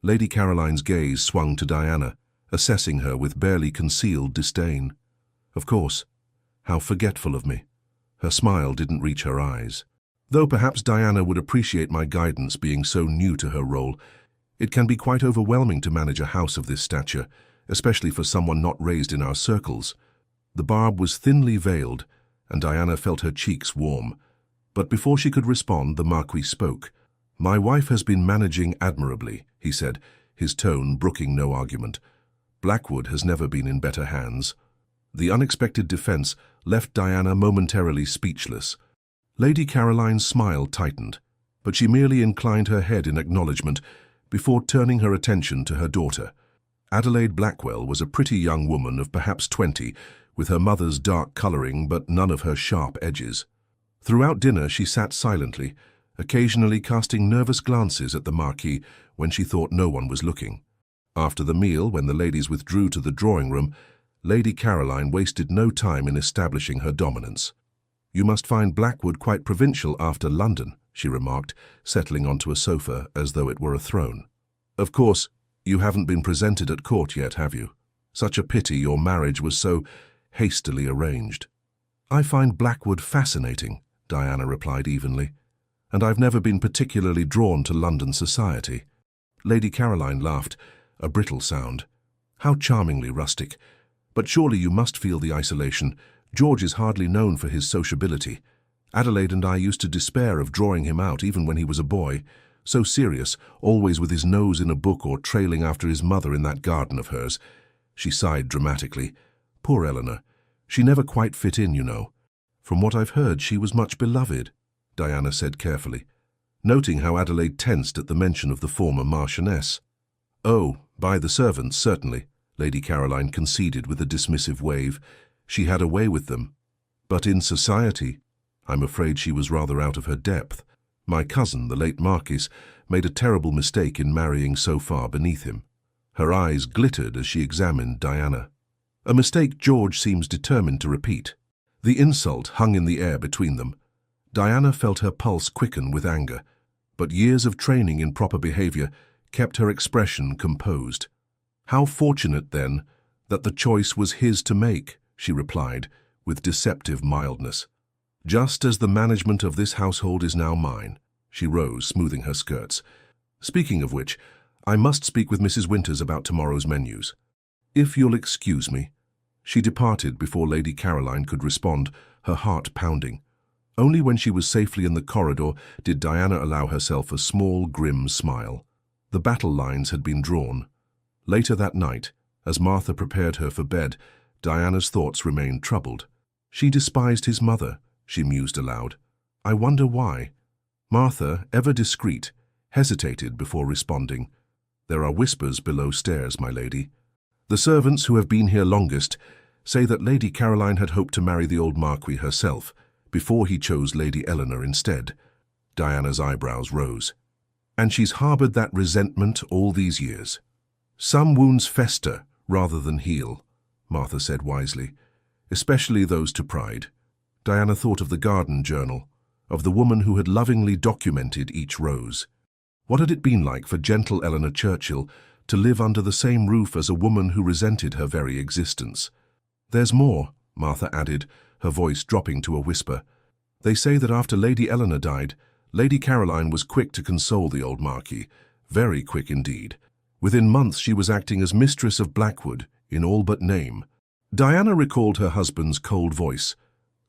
A: Lady Caroline's gaze swung to Diana, assessing her with barely concealed disdain. "Of course. How forgetful of me." Her smile didn't reach her eyes. "Though perhaps Diana would appreciate my guidance being so new to her role. It can be quite overwhelming to manage a house of this stature, especially for someone not raised in our circles." The barb was thinly veiled, and Diana felt her cheeks warm. But before she could respond, the Marquis spoke. "My wife has been managing admirably," he said, his tone brooking no argument. "Blackwood has never been in better hands." The unexpected defense left Diana momentarily speechless. Lady Caroline's smile tightened, but she merely inclined her head in acknowledgement before turning her attention to her daughter. Adelaide Blackwell was a pretty young woman of perhaps 20, with her mother's dark colouring but none of her sharp edges. Throughout dinner she sat silently, occasionally casting nervous glances at the Marquis when she thought no one was looking. After the meal, when the ladies withdrew to the drawing-room, Lady Caroline wasted no time in establishing her dominance. "You must find Blackwood quite provincial after London," she remarked, settling onto a sofa as though it were a throne. "Of course, you haven't been presented at court yet, have you? Such a pity your marriage was so hastily arranged." "I find Blackwood fascinating," Diana replied evenly, "and I've never been particularly drawn to London society." Lady Caroline laughed, a brittle sound. "How charmingly rustic. But surely you must feel the isolation. George is hardly known for his sociability. Adelaide and I used to despair of drawing him out even when he was a boy. So serious, always with his nose in a book or trailing after his mother in that garden of hers." She sighed dramatically. "Poor Eleanor. She never quite fit in, you know." From what I've heard, she was much beloved, Diana said carefully, noting how Adelaide tensed at the mention of the former Marchioness. Oh, by the servants, certainly, Lady Caroline conceded with a dismissive wave. She had a way with them. But in society, I'm afraid she was rather out of her depth. My cousin, the late Marquis, made a terrible mistake in marrying so far beneath him. Her eyes glittered as she examined Diana. A mistake George seems determined to repeat. The insult hung in the air between them. Diana felt her pulse quicken with anger, but years of training in proper behavior kept her expression composed. How fortunate, then, that the choice was his to make, she replied, with deceptive mildness. Just as the management of this household is now mine. She rose, smoothing her skirts. Speaking of which, I must speak with Mrs. Winters about tomorrow's menus. If you'll excuse me. She departed before Lady Caroline could respond, her heart pounding. Only when she was safely in the corridor did Diana allow herself a small, grim smile. The battle lines had been drawn. Later that night, as Martha prepared her for bed, Diana's thoughts remained troubled. She despised his mother, she mused aloud. I wonder why. Martha, ever discreet, hesitated before responding. There are whispers below stairs, my lady. The servants who have been here longest say that Lady Caroline had hoped to marry the old Marquis herself, before he chose Lady Eleanor instead. Diana's eyebrows rose. And she's harbored that resentment all these years. Some wounds fester rather than heal, Martha said wisely, especially those to pride. Diana thought of the garden journal, of the woman who had lovingly documented each rose. What had it been like for gentle Eleanor Churchill to live under the same roof as a woman who resented her very existence? There's more, Martha added, her voice dropping to a whisper. They say that after Lady Eleanor died, Lady Caroline was quick to console the old Marquis, very quick indeed. Within months she was acting as mistress of Blackwood, in all but name. Diana recalled her husband's cold voice.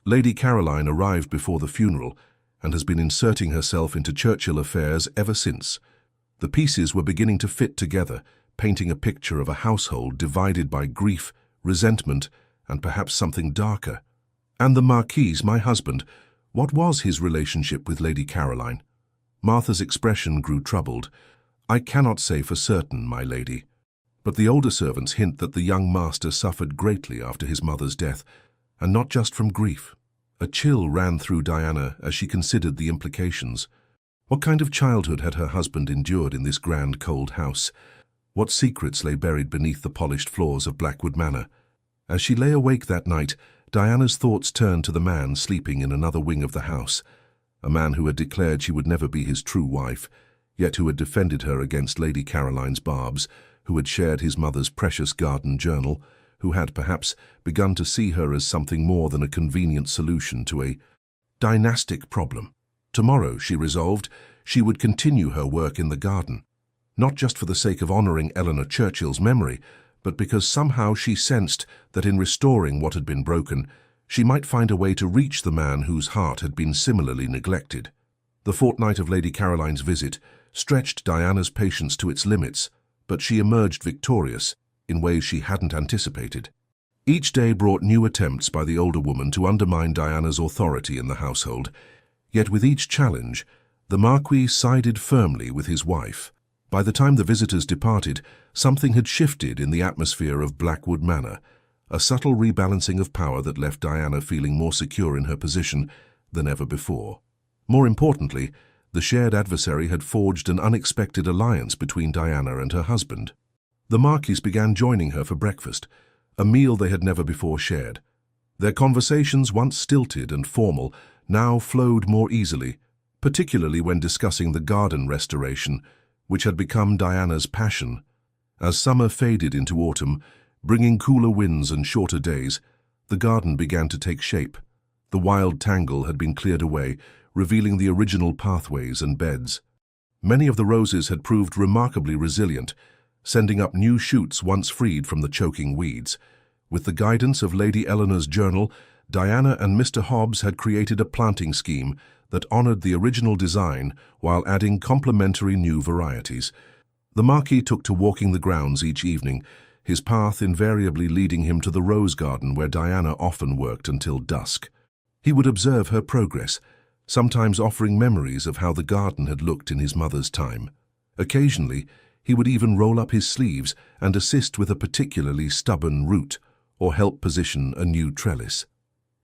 A: Lady Caroline arrived before the funeral and has been inserting herself into Churchill affairs ever since. The pieces were beginning to fit together, painting a picture of a household divided by grief, resentment, and perhaps something darker. And the Marquis, my husband, what was his relationship with Lady Caroline? Martha's expression grew troubled. I cannot say for certain, my lady. But the older servants hint that the young master suffered greatly after his mother's death, and not just from grief. A chill ran through Diana as she considered the implications. What kind of childhood had her husband endured in this grand cold house? What secrets lay buried beneath the polished floors of Blackwood Manor? As she lay awake that night, Diana's thoughts turned to the man sleeping in another wing of the house, a man who had declared she would never be his true wife, yet who had defended her against Lady Caroline's barbs, who had shared his mother's precious garden journal, who had perhaps begun to see her as something more than a convenient solution to a dynastic problem. Tomorrow, she resolved, she would continue her work in the garden, not just for the sake of honoring Eleanor Churchill's memory, but because somehow she sensed that in restoring what had been broken, she might find a way to reach the man whose heart had been similarly neglected. The fortnight of Lady Caroline's visit stretched Diana's patience to its limits, but she emerged victorious in ways she hadn't anticipated. Each day brought new attempts by the older woman to undermine Diana's authority in the household, yet with each challenge, the Marquis sided firmly with his wife. By the time the visitors departed, something had shifted in the atmosphere of Blackwood Manor, a subtle rebalancing of power that left Diana feeling more secure in her position than ever before. More importantly, the shared adversary had forged an unexpected alliance between Diana and her husband. The Marquis began joining her for breakfast, a meal they had never before shared. Their conversations, once stilted and formal, now flowed more easily, particularly when discussing the garden restoration, which had become Diana's passion. As summer faded into autumn, bringing cooler winds and shorter days, the garden began to take shape. The wild tangle had been cleared away, revealing the original pathways and beds. Many of the roses had proved remarkably resilient, sending up new shoots once freed from the choking weeds. With the guidance of Lady Eleanor's journal, Diana and Mr. Hobbs had created a planting scheme that honored the original design while adding complementary new varieties. The Marquis took to walking the grounds each evening, his path invariably leading him to the rose garden where Diana often worked until dusk. He would observe her progress, sometimes offering memories of how the garden had looked in his mother's time. Occasionally, he would even roll up his sleeves and assist with a particularly stubborn root or help position a new trellis.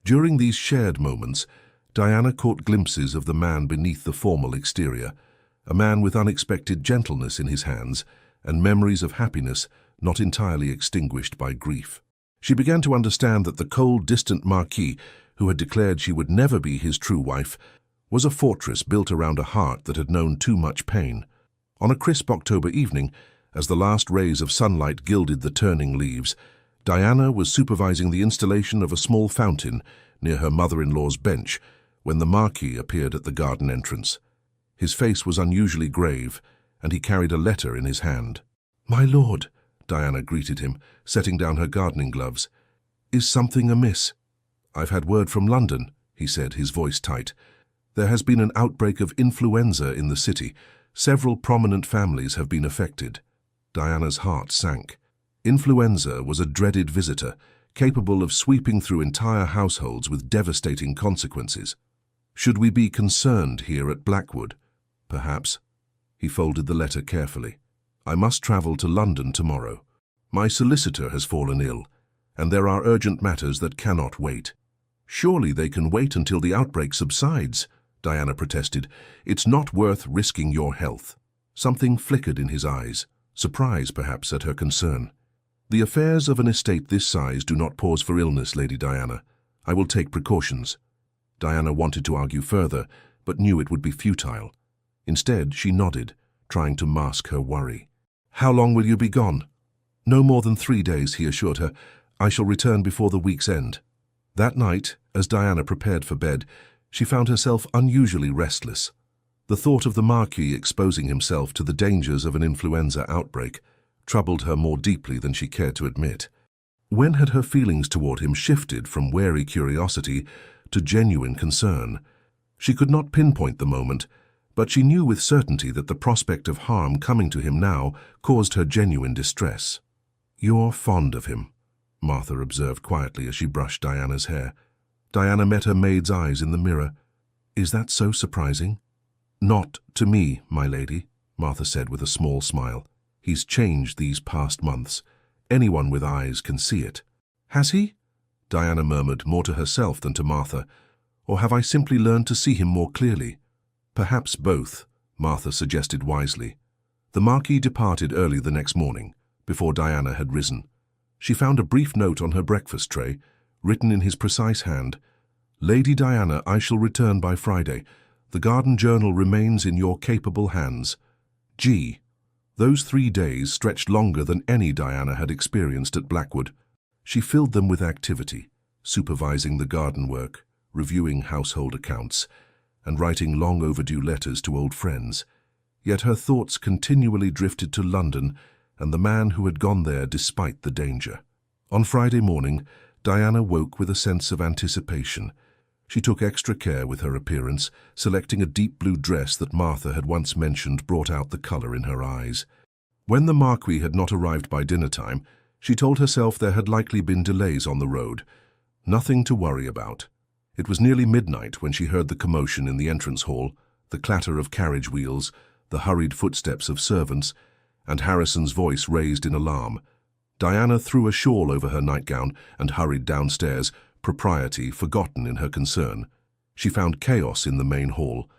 A: During these shared moments, Diana caught glimpses of the man beneath the formal exterior, a man with unexpected gentleness in his hands and memories of happiness not entirely extinguished by grief. She began to understand that the cold, distant Marquis, who had declared she would never be his true wife, was a fortress built around a heart that had known too much pain. On a crisp October evening, as the last rays of sunlight gilded the turning leaves, Diana was supervising the installation of a small fountain near her mother-in-law's bench when the Marquis appeared at the garden entrance. His face was unusually grave, and he carried a letter in his hand. "My lord," Diana greeted him, setting down her gardening gloves. "Is something amiss?" "I've had word from London," he said, his voice tight. "There has been an outbreak of influenza in the city. Several prominent families have been affected." Diana's heart sank. Influenza was a dreaded visitor, capable of sweeping through entire households with devastating consequences. "Should we be concerned here at Blackwood?" "Perhaps." He folded the letter carefully. "I must travel to London tomorrow. My solicitor has fallen ill, and there are urgent matters that cannot wait." "Surely they can wait until the outbreak subsides," Diana protested. "It's not worth risking your health." Something flickered in his eyes, surprise perhaps at her concern. "The affairs of an estate this size do not pause for illness, Lady Diana. I will take precautions." Diana wanted to argue further, but knew it would be futile. Instead, she nodded, trying to mask her worry. "How long will you be gone?" "No more than 3 days," he assured her. "I shall return before the week's end." That night, as Diana prepared for bed, she found herself unusually restless. The thought of the Marquis exposing himself to the dangers of an influenza outbreak troubled her more deeply than she cared to admit. When had her feelings toward him shifted from wary curiosity to genuine concern? She could not pinpoint the moment, but she knew with certainty that the prospect of harm coming to him now caused her genuine distress. "You're fond of him," Martha observed quietly as she brushed Diana's hair. Diana met her maid's eyes in the mirror. "Is that so surprising?" "Not to me, my lady," Martha said with a small smile. "He's changed these past months. Anyone with eyes can see it." "Has he?" Diana murmured, more to herself than to Martha. "Or have I simply learned to see him more clearly?" "Perhaps both," Martha suggested wisely. The Marquis departed early the next morning, before Diana had risen. She found a brief note on her breakfast tray, written in his precise hand. "Lady Diana, I shall return by Friday. The garden journal remains in your capable hands. G." Those 3 days stretched longer than any Diana had experienced at Blackwood. She filled them with activity, supervising the garden work, reviewing household accounts, and writing long overdue letters to old friends. Yet her thoughts continually drifted to London and the man who had gone there despite the danger. On Friday morning, Diana woke with a sense of anticipation. She took extra care with her appearance, selecting a deep blue dress that Martha had once mentioned brought out the color in her eyes. When the Marquis had not arrived by dinner time, she told herself there had likely been delays on the road. Nothing to worry about. It was nearly midnight when she heard the commotion in the entrance hall, the clatter of carriage wheels, the hurried footsteps of servants, and Harrison's voice raised in alarm. Diana threw a shawl over her nightgown and hurried downstairs, propriety forgotten in her concern. She found chaos in the main hall.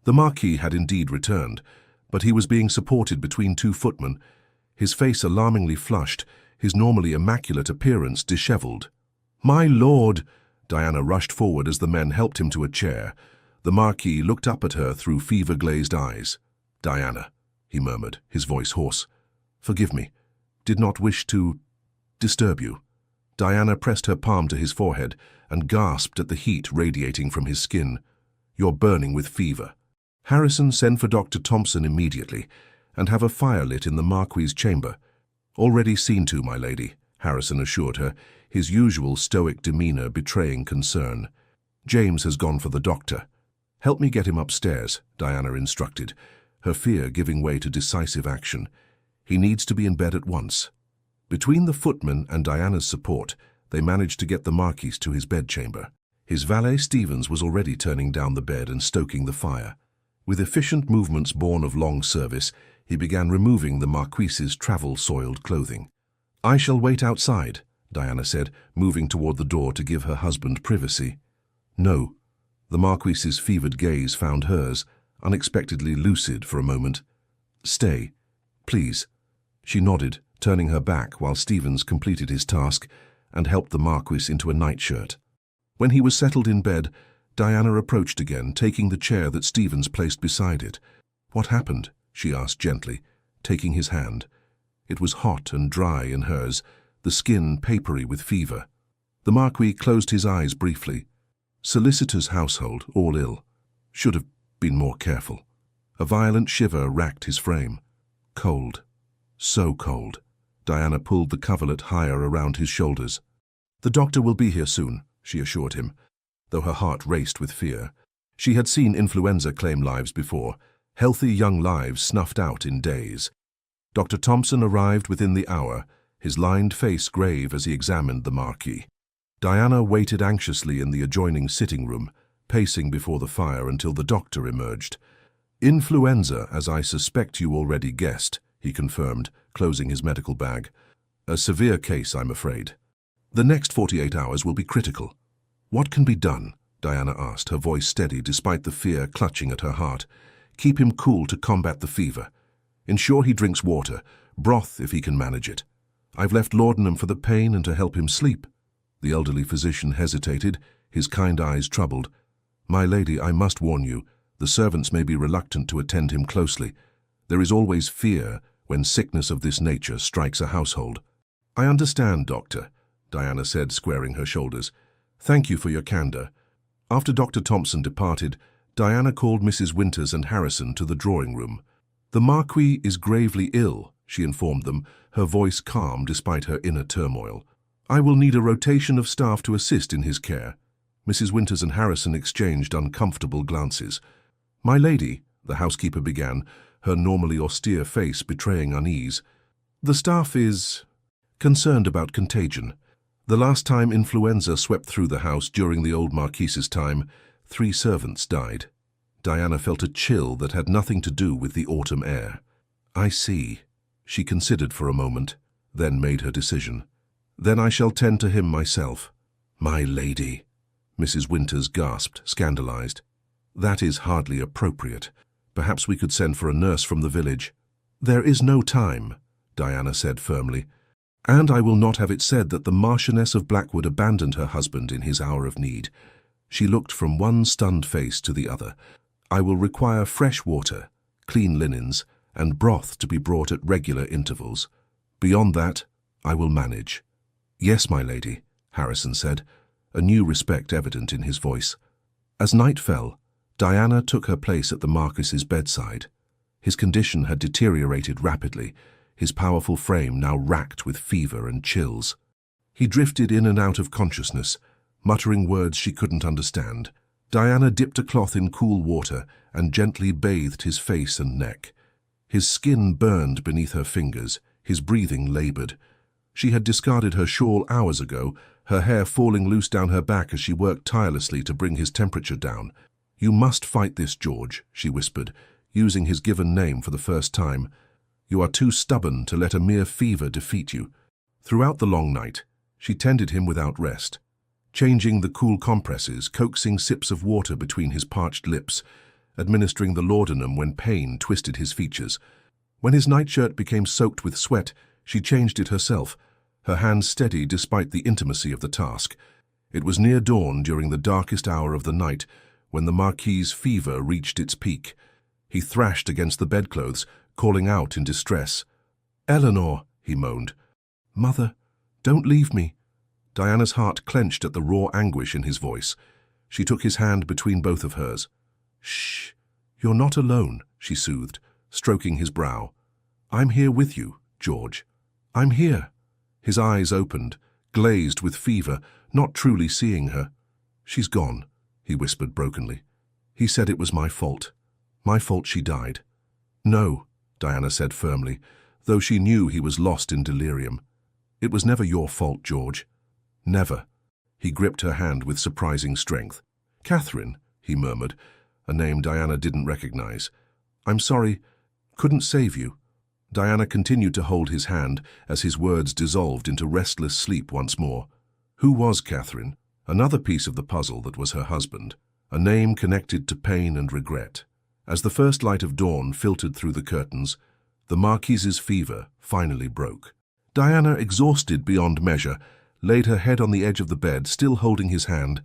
A: The Marquis had indeed returned, but he was being supported between 2 footmen, his face alarmingly flushed, his normally immaculate appearance dishevelled. "My lord!" Diana rushed forward as the men helped him to a chair. The Marquis looked up at her through fever-glazed eyes. "Diana," he murmured, his voice hoarse. "Forgive me. Did not wish to disturb you." Diana pressed her palm to his forehead and gasped at the heat radiating from his skin. "You're burning with fever." "Harrison, send for Dr. Thompson immediately, and have a fire lit in the Marquis's chamber." "Already seen to, my lady," Harrison assured her, his usual stoic demeanor betraying concern. "James has gone for the doctor." "Help me get him upstairs," Diana instructed, her fear giving way to decisive action. "He needs to be in bed at once." Between the footman and Diana's support, they managed to get the Marquis to his bedchamber. His valet Stevens was already turning down the bed and stoking the fire. With efficient movements born of long service, he began removing the Marquis's travel-soiled clothing. "I shall wait outside," Diana said, moving toward the door to give her husband privacy. "No." The Marquis's fevered gaze found hers, unexpectedly lucid for a moment. "Stay, please." She nodded, turning her back while Stevens completed his task and helped the Marquis into a nightshirt. When he was settled in bed, Diana approached again, taking the chair that Stevens placed beside it. "What happened?" she asked gently, taking his hand. It was hot and dry in hers, the skin papery with fever. The Marquis closed his eyes briefly. Solicitor's household, all ill. Should have been more careful. A violent shiver racked his frame. Cold. So cold. Diana pulled the coverlet higher around his shoulders. "The doctor will be here soon," she assured him, though her heart raced with fear. She had seen influenza claim lives before, healthy young lives snuffed out in days. Dr. Thompson arrived within the hour, his lined face grave as he examined the Marquis. Diana waited anxiously in the adjoining sitting room, pacing before the fire until the doctor emerged. "Influenza, as I suspect you already guessed," he confirmed, closing his medical bag. "A severe case, I'm afraid. The next 48 hours will be critical." "What can be done?" Diana asked, her voice steady despite the fear clutching at her heart. "Keep him cool to combat the fever. Ensure he drinks water, broth if he can manage it. I've left laudanum for the pain and to help him sleep." The elderly physician hesitated, his kind eyes troubled. "My lady, I must warn you, the servants may be reluctant to attend him closely. There is always fear when sickness of this nature strikes a household." "I understand, Doctor," Diana said, squaring her shoulders. "Thank you for your candor." After Dr. Thompson departed, Diana called Mrs. Winters and Harrison to the drawing room. "The Marquis is gravely ill," she informed them, her voice calm despite her inner turmoil. "I will need a rotation of staff to assist in his care." Mrs. Winters and Harrison exchanged uncomfortable glances. "My lady," the housekeeper began, her normally austere face betraying unease, "the staff is concerned about contagion. The last time influenza swept through the house during the old Marquis's time, 3 servants died." Diana felt a chill that had nothing to do with the autumn air. "I see." She considered for a moment, then made her decision. "Then I shall tend to him myself." "My lady," Mrs. Winters gasped, scandalized. "That is hardly appropriate. Perhaps we could send for a nurse from the village." "There is no time," Diana said firmly. "And I will not have it said that the Marchioness of Blackwood abandoned her husband in his hour of need." She looked from one stunned face to the other. "I will require fresh water, clean linens, and broth to be brought at regular intervals. Beyond that, I will manage." "Yes, my lady," Harrison said, a new respect evident in his voice. As night fell, Diana took her place at the Marquis's bedside. His condition had deteriorated rapidly, his powerful frame now racked with fever and chills. He drifted in and out of consciousness, muttering words she couldn't understand. Diana dipped a cloth in cool water and gently bathed his face and neck. His skin burned beneath her fingers, his breathing labored. She had discarded her shawl hours ago, her hair falling loose down her back as she worked tirelessly to bring his temperature down. "You must fight this, George," she whispered, using his given name for the first time. "You are too stubborn to let a mere fever defeat you." Throughout the long night, she tended him without rest, changing the cool compresses, coaxing sips of water between his parched lips, administering the laudanum when pain twisted his features. When his nightshirt became soaked with sweat, she changed it herself, her hands steady despite the intimacy of the task. It was near dawn during the darkest hour of the night when the Marquis's fever reached its peak. He thrashed against the bedclothes, calling out in distress. "Eleanor," he moaned. "Mother, don't leave me." Diana's heart clenched at the raw anguish in his voice. She took his hand between both of hers. "Shh, you're not alone," she soothed, stroking his brow. "I'm here with you, George. I'm here." His eyes opened, glazed with fever, not truly seeing her. "She's gone," he whispered brokenly. "He said it was my fault. My fault she died." "No," Diana said firmly, though she knew he was lost in delirium. "It was never your fault, George. Never." He gripped her hand with surprising strength. "Catherine," he murmured, a name Diana didn't recognize. "I'm sorry, couldn't save you." Diana continued to hold his hand as his words dissolved into restless sleep once more. Who was Catherine? Another piece of the puzzle that was her husband, a name connected to pain and regret. As the first light of dawn filtered through the curtains, the Marquis's fever finally broke. Diana, exhausted beyond measure, laid her head on the edge of the bed, still holding his hand,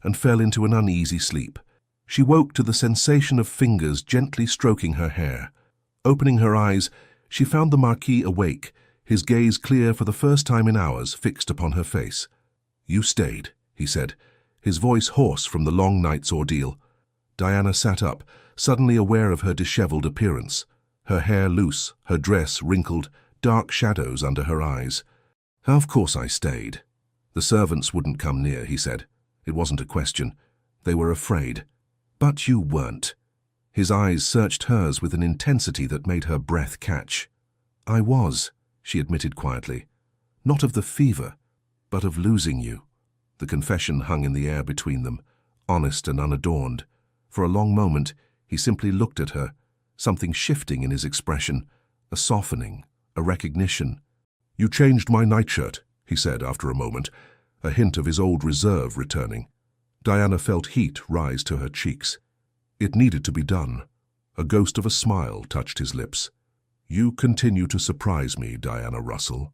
A: and fell into an uneasy sleep. She woke to the sensation of fingers gently stroking her hair. Opening her eyes, she found the Marquis awake, his gaze clear for the first time in hours, fixed upon her face. "You stayed," he said, his voice hoarse from the long night's ordeal. Diana sat up, suddenly aware of her disheveled appearance. Her hair loose, her dress wrinkled, dark shadows under her eyes. "Of course I stayed. The servants wouldn't come near," he said. "It wasn't a question. They were afraid. But you weren't." His eyes searched hers with an intensity that made her breath catch. "I was," she admitted quietly. "Not of the fever, but of losing you." The confession hung in the air between them, honest and unadorned. For a long moment, he simply looked at her, something shifting in his expression, a softening, a recognition. "You changed my nightshirt," he said after a moment, a hint of his old reserve returning. Diana felt heat rise to her cheeks. It needed to be done. A ghost of a smile touched his lips. "You continue to surprise me, Diana Russell."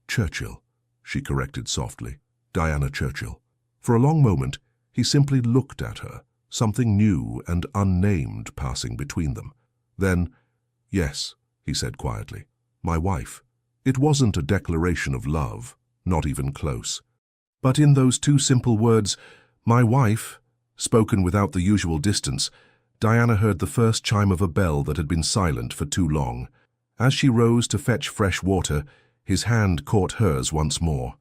A: "Churchill," she corrected softly. "Diana Churchill." For a long moment, he simply looked at her, something new and unnamed passing between them. Then, "Yes," he said quietly, "my wife." It wasn't a declaration of love, not even close. But in those two simple words, "my wife," spoken without the usual distance, Diana heard the first chime of a bell that had been silent for too long. As she rose to fetch fresh water, his hand caught hers once more.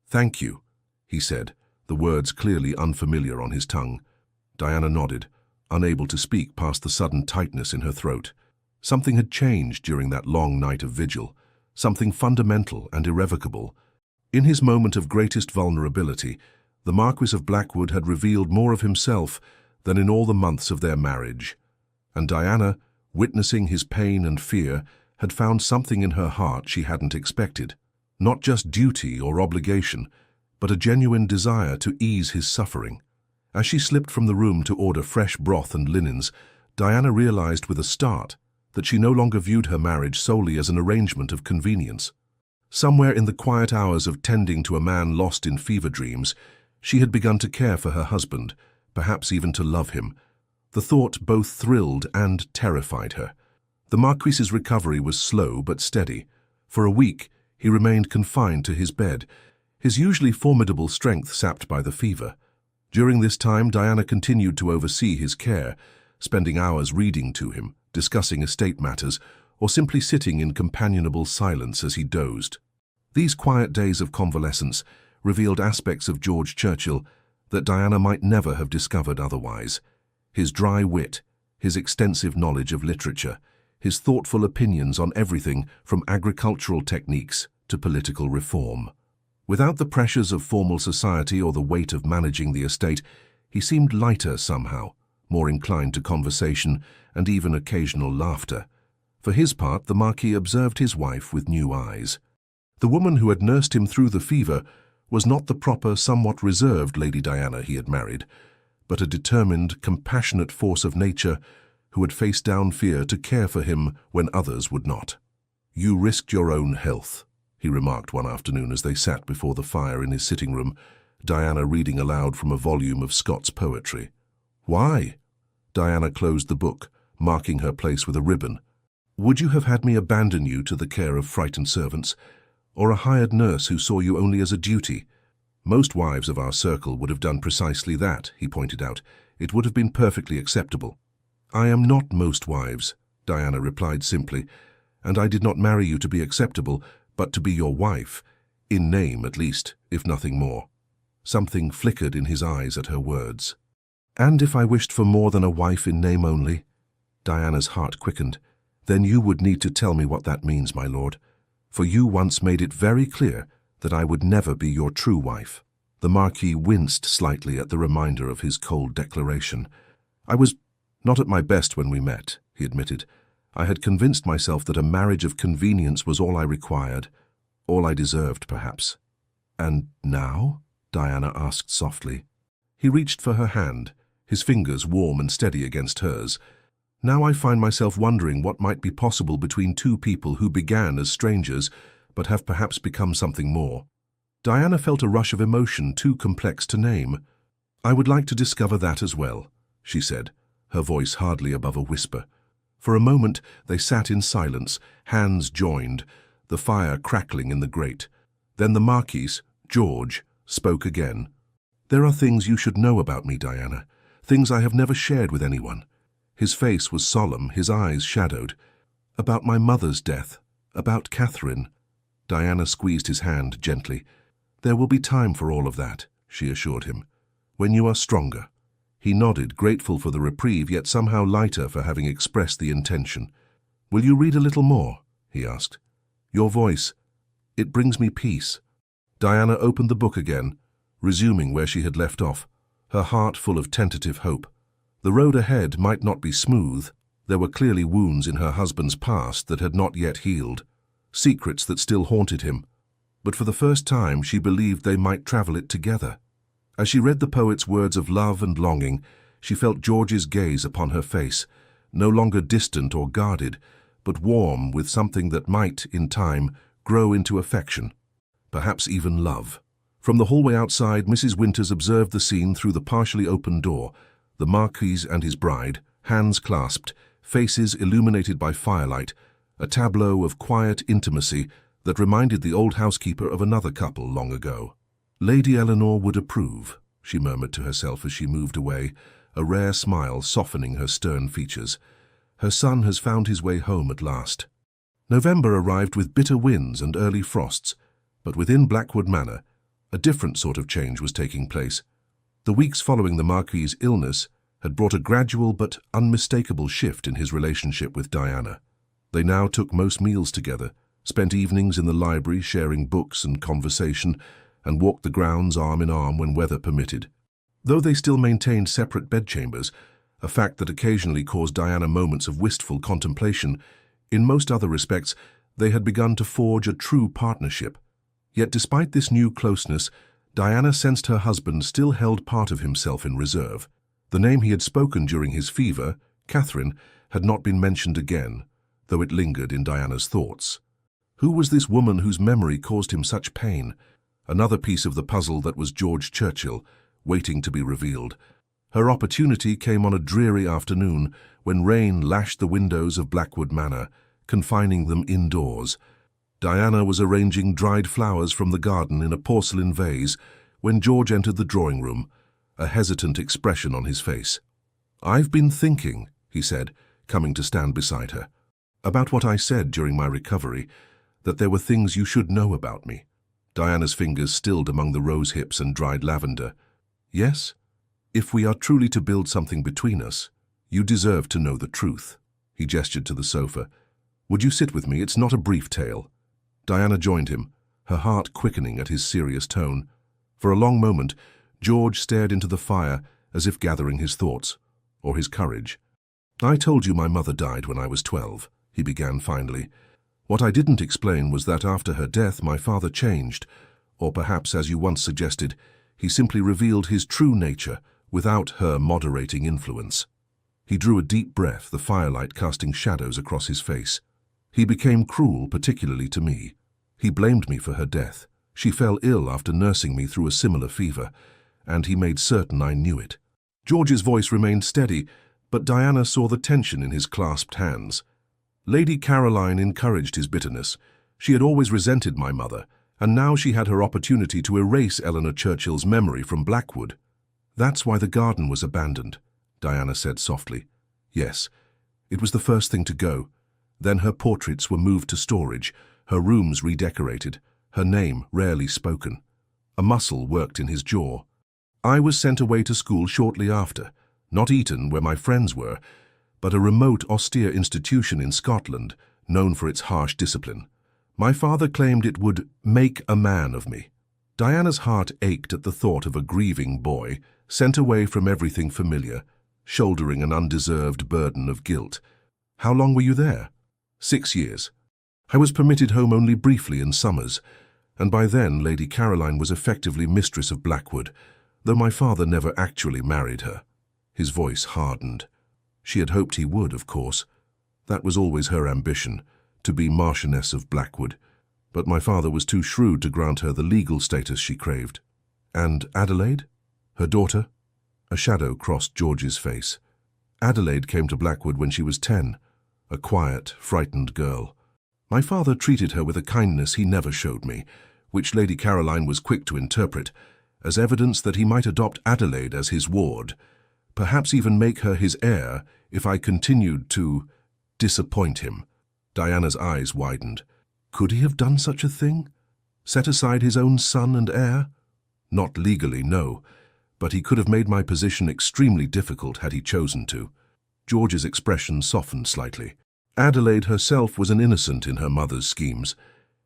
A: "Thank you," he said, the words clearly unfamiliar on his tongue. Diana nodded, unable to speak past the sudden tightness in her throat. Something had changed during that long night of vigil, something fundamental and irrevocable. In his moment of greatest vulnerability, the Marquis of Blackwood had revealed more of himself than in all the months of their marriage. And Diana, witnessing his pain and fear, had found something in her heart she hadn't expected. Not just duty or obligation, but a genuine desire to ease his suffering. As she slipped from the room to order fresh broth and linens, Diana realized with a start that she no longer viewed her marriage solely as an arrangement of convenience. Somewhere in the quiet hours of tending to a man lost in fever dreams, she had begun to care for her husband, perhaps even to love him. The thought both thrilled and terrified her. The Marquis's recovery was slow but steady. For a week, he remained confined to his bed, his usually formidable strength sapped by the fever. During this time, Diana continued to oversee his care, spending hours reading to him, discussing estate matters, or simply sitting in companionable silence as he dozed. These quiet days of convalescence revealed aspects of George Churchill that Diana might never have discovered otherwise. His dry wit, his extensive knowledge of literature, his thoughtful opinions on everything from agricultural techniques to political reform. Without the pressures of formal society or the weight of managing the estate, he seemed lighter somehow, more inclined to conversation and even occasional laughter. For his part, the Marquis observed his wife with new eyes. The woman who had nursed him through the fever was not the proper, somewhat reserved Lady Diana he had married, but a determined, compassionate force of nature who had faced down fear to care for him when others would not. "You risked your own health," he remarked one afternoon as they sat before the fire in his sitting room, Diana reading aloud from a volume of Scott's poetry. "Why?" Diana closed the book, marking her place with a ribbon. "Would you have had me abandon you to the care of frightened servants, or a hired nurse who saw you only as a duty? Most wives of our circle would have done precisely that," he pointed out. "It would have been perfectly acceptable." "I am not most wives," Diana replied simply, "and I did not marry you to be acceptable, but to be your wife, in name at least, if nothing more." Something flickered in his eyes at her words. "And if I wished for more than a wife in name only?" Diana's heart quickened. "Then you would need to tell me what that means, my lord, for you once made it very clear that I would never be your true wife." The Marquis winced slightly at the reminder of his cold declaration. "I was not at my best when we met," he admitted. "I had convinced myself that a marriage of convenience was all I required, all I deserved, perhaps." "And now?" Diana asked softly. He reached for her hand, his fingers warm and steady against hers. "Now I find myself wondering what might be possible between two people who began as strangers, but have perhaps become something more." Diana felt a rush of emotion too complex to name. "I would like to discover that as well," she said, her voice hardly above a whisper. For a moment they sat in silence, hands joined, the fire crackling in the grate. Then the Marquis, George, spoke again. "There are things you should know about me, Diana, things I have never shared with anyone." His face was solemn, his eyes shadowed. "About my mother's death, about Catherine." Diana squeezed his hand gently. "There will be time for all of that," she assured him. "When you are stronger." He nodded, grateful for the reprieve, yet somehow lighter for having expressed the intention. "Will you read a little more?" he asked. "Your voice, it brings me peace." Diana opened the book again, resuming where she had left off, her heart full of tentative hope. The road ahead might not be smooth. There were clearly wounds in her husband's past that had not yet healed, secrets that still haunted him. But for the first time she believed they might travel it together. As she read the poet's words of love and longing, she felt George's gaze upon her face, no longer distant or guarded, but warm with something that might, in time, grow into affection, perhaps even love. From the hallway outside, Mrs. Winters observed the scene through the partially open door, the Marquis and his bride, hands clasped, faces illuminated by firelight, a tableau of quiet intimacy that reminded the old housekeeper of another couple long ago. "Lady Eleanor would approve," she murmured to herself as she moved away, a rare smile softening her stern features. Her son has found his way home at last. November arrived with bitter winds and early frosts, but within Blackwood Manor, a different sort of change was taking place. The weeks following the Marquis's illness had brought a gradual but unmistakable shift in his relationship with Diana. They now took most meals together, spent evenings in the library sharing books and conversation, and walked the grounds arm in arm when weather permitted. Though they still maintained separate bedchambers, a fact that occasionally caused Diana moments of wistful contemplation, in most other respects they had begun to forge a true partnership. Yet despite this new closeness, Diana sensed her husband still held part of himself in reserve. The name he had spoken during his fever, Catherine, had not been mentioned again, though it lingered in Diana's thoughts. Who was this woman whose memory caused him such pain? Another piece of the puzzle that was George Churchill, waiting to be revealed. Her opportunity came on a dreary afternoon when rain lashed the windows of Blackwood Manor, confining them indoors. Diana was arranging dried flowers from the garden in a porcelain vase when George entered the drawing room, a hesitant expression on his face. "I've been thinking," he said, coming to stand beside her, "about what I said during my recovery, that there were things you should know about me." Diana's fingers stilled among the rose hips and dried lavender. "Yes? If we are truly to build something between us, you deserve to know the truth." He gestured to the sofa. "Would you sit with me? It's not a brief tale." Diana joined him, her heart quickening at his serious tone. For a long moment, George stared into the fire as if gathering his thoughts, or his courage. "I told you my mother died when I was 12, he began finally. "What I didn't explain was that after her death my father changed, or perhaps, as you once suggested, he simply revealed his true nature without her moderating influence." He drew a deep breath, the firelight casting shadows across his face. "He became cruel, particularly to me. He blamed me for her death. She fell ill after nursing me through a similar fever, and he made certain I knew it." George's voice remained steady, but Diana saw the tension in his clasped hands. Lady Caroline encouraged his bitterness. She had always resented my mother, and now she had her opportunity to erase Eleanor Churchill's memory from Blackwood. "That's why the garden was abandoned," Diana said softly. "Yes, it was the first thing to go. Then her portraits were moved to storage, her rooms redecorated, her name rarely spoken." A muscle worked in his jaw. "I was sent away to school shortly after, not Eton, where my friends were, but a remote, austere institution in Scotland, known for its harsh discipline. My father claimed it would make a man of me. Diana's heart ached at the thought of a grieving boy, sent away from everything familiar, shouldering an undeserved burden of guilt. How long were you there? 6 years. I was permitted home only briefly in summers, and by then Lady Caroline was effectively mistress of Blackwood, though my father never actually married her. His voice hardened. She had hoped he would, of course. That was always her ambition, to be Marchioness of Blackwood. But my father was too shrewd to grant her the legal status she craved. And Adelaide? Her daughter? A shadow crossed George's face. Adelaide came to Blackwood when she was 10, a quiet, frightened girl. My father treated her with a kindness he never showed me, which Lady Caroline was quick to interpret as evidence that he might adopt Adelaide as his ward, perhaps even make her his heir if I continued to disappoint him. Diana's eyes widened. Could he have done such a thing? Set aside his own son and heir? Not legally, no, but he could have made my position extremely difficult had he chosen to. George's expression softened slightly. Adelaide herself was an innocent in her mother's schemes.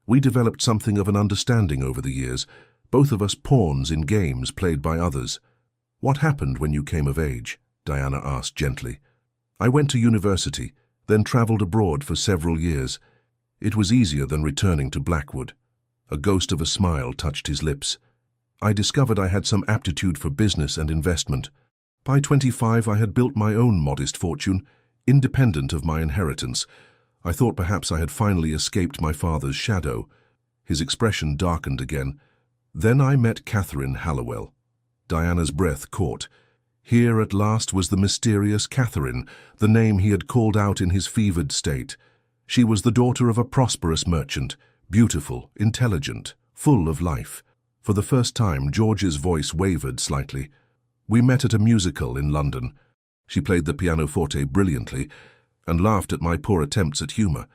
A: We developed something of an understanding over the years, both of us pawns in games played by others. What happened when you came of age? Diana asked gently. I went to university, then travelled abroad for several years. It was easier than returning to Blackwood. A ghost of a smile touched his lips. I discovered I had some aptitude for business and investment. By 25, I had built my own modest fortune, independent of my inheritance. I thought perhaps I had finally escaped my father's shadow. His expression darkened again. Then I met Catherine Hallowell. Diana's breath caught. Here at last was the mysterious Catherine, the name he had called out in his fevered state. She was the daughter of a prosperous merchant, beautiful, intelligent, full of life. For the first time, George's voice wavered slightly. We met at a musical in London. She played the pianoforte brilliantly and laughed at my poor attempts at humour.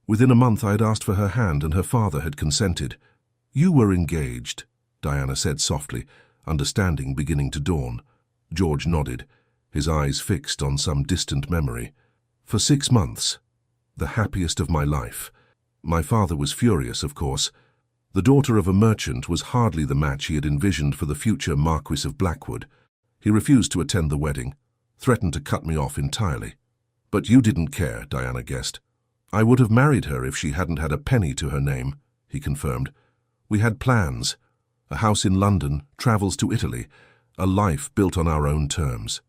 A: Within a month I had asked for her hand and her father had consented. You were engaged, Diana said softly, understanding beginning to dawn. George nodded, his eyes fixed on some distant memory. For 6 months. The happiest of my life. My father was furious, of course. The daughter of a merchant was hardly the match he had envisioned for the future Marquis of Blackwood. He refused to attend the wedding, threatened to cut me off entirely. But you didn't care, Diana guessed. I would have married her if she hadn't had a penny to her name, he confirmed. We had plans. A house in London, travels to Italy, a life built on our own terms.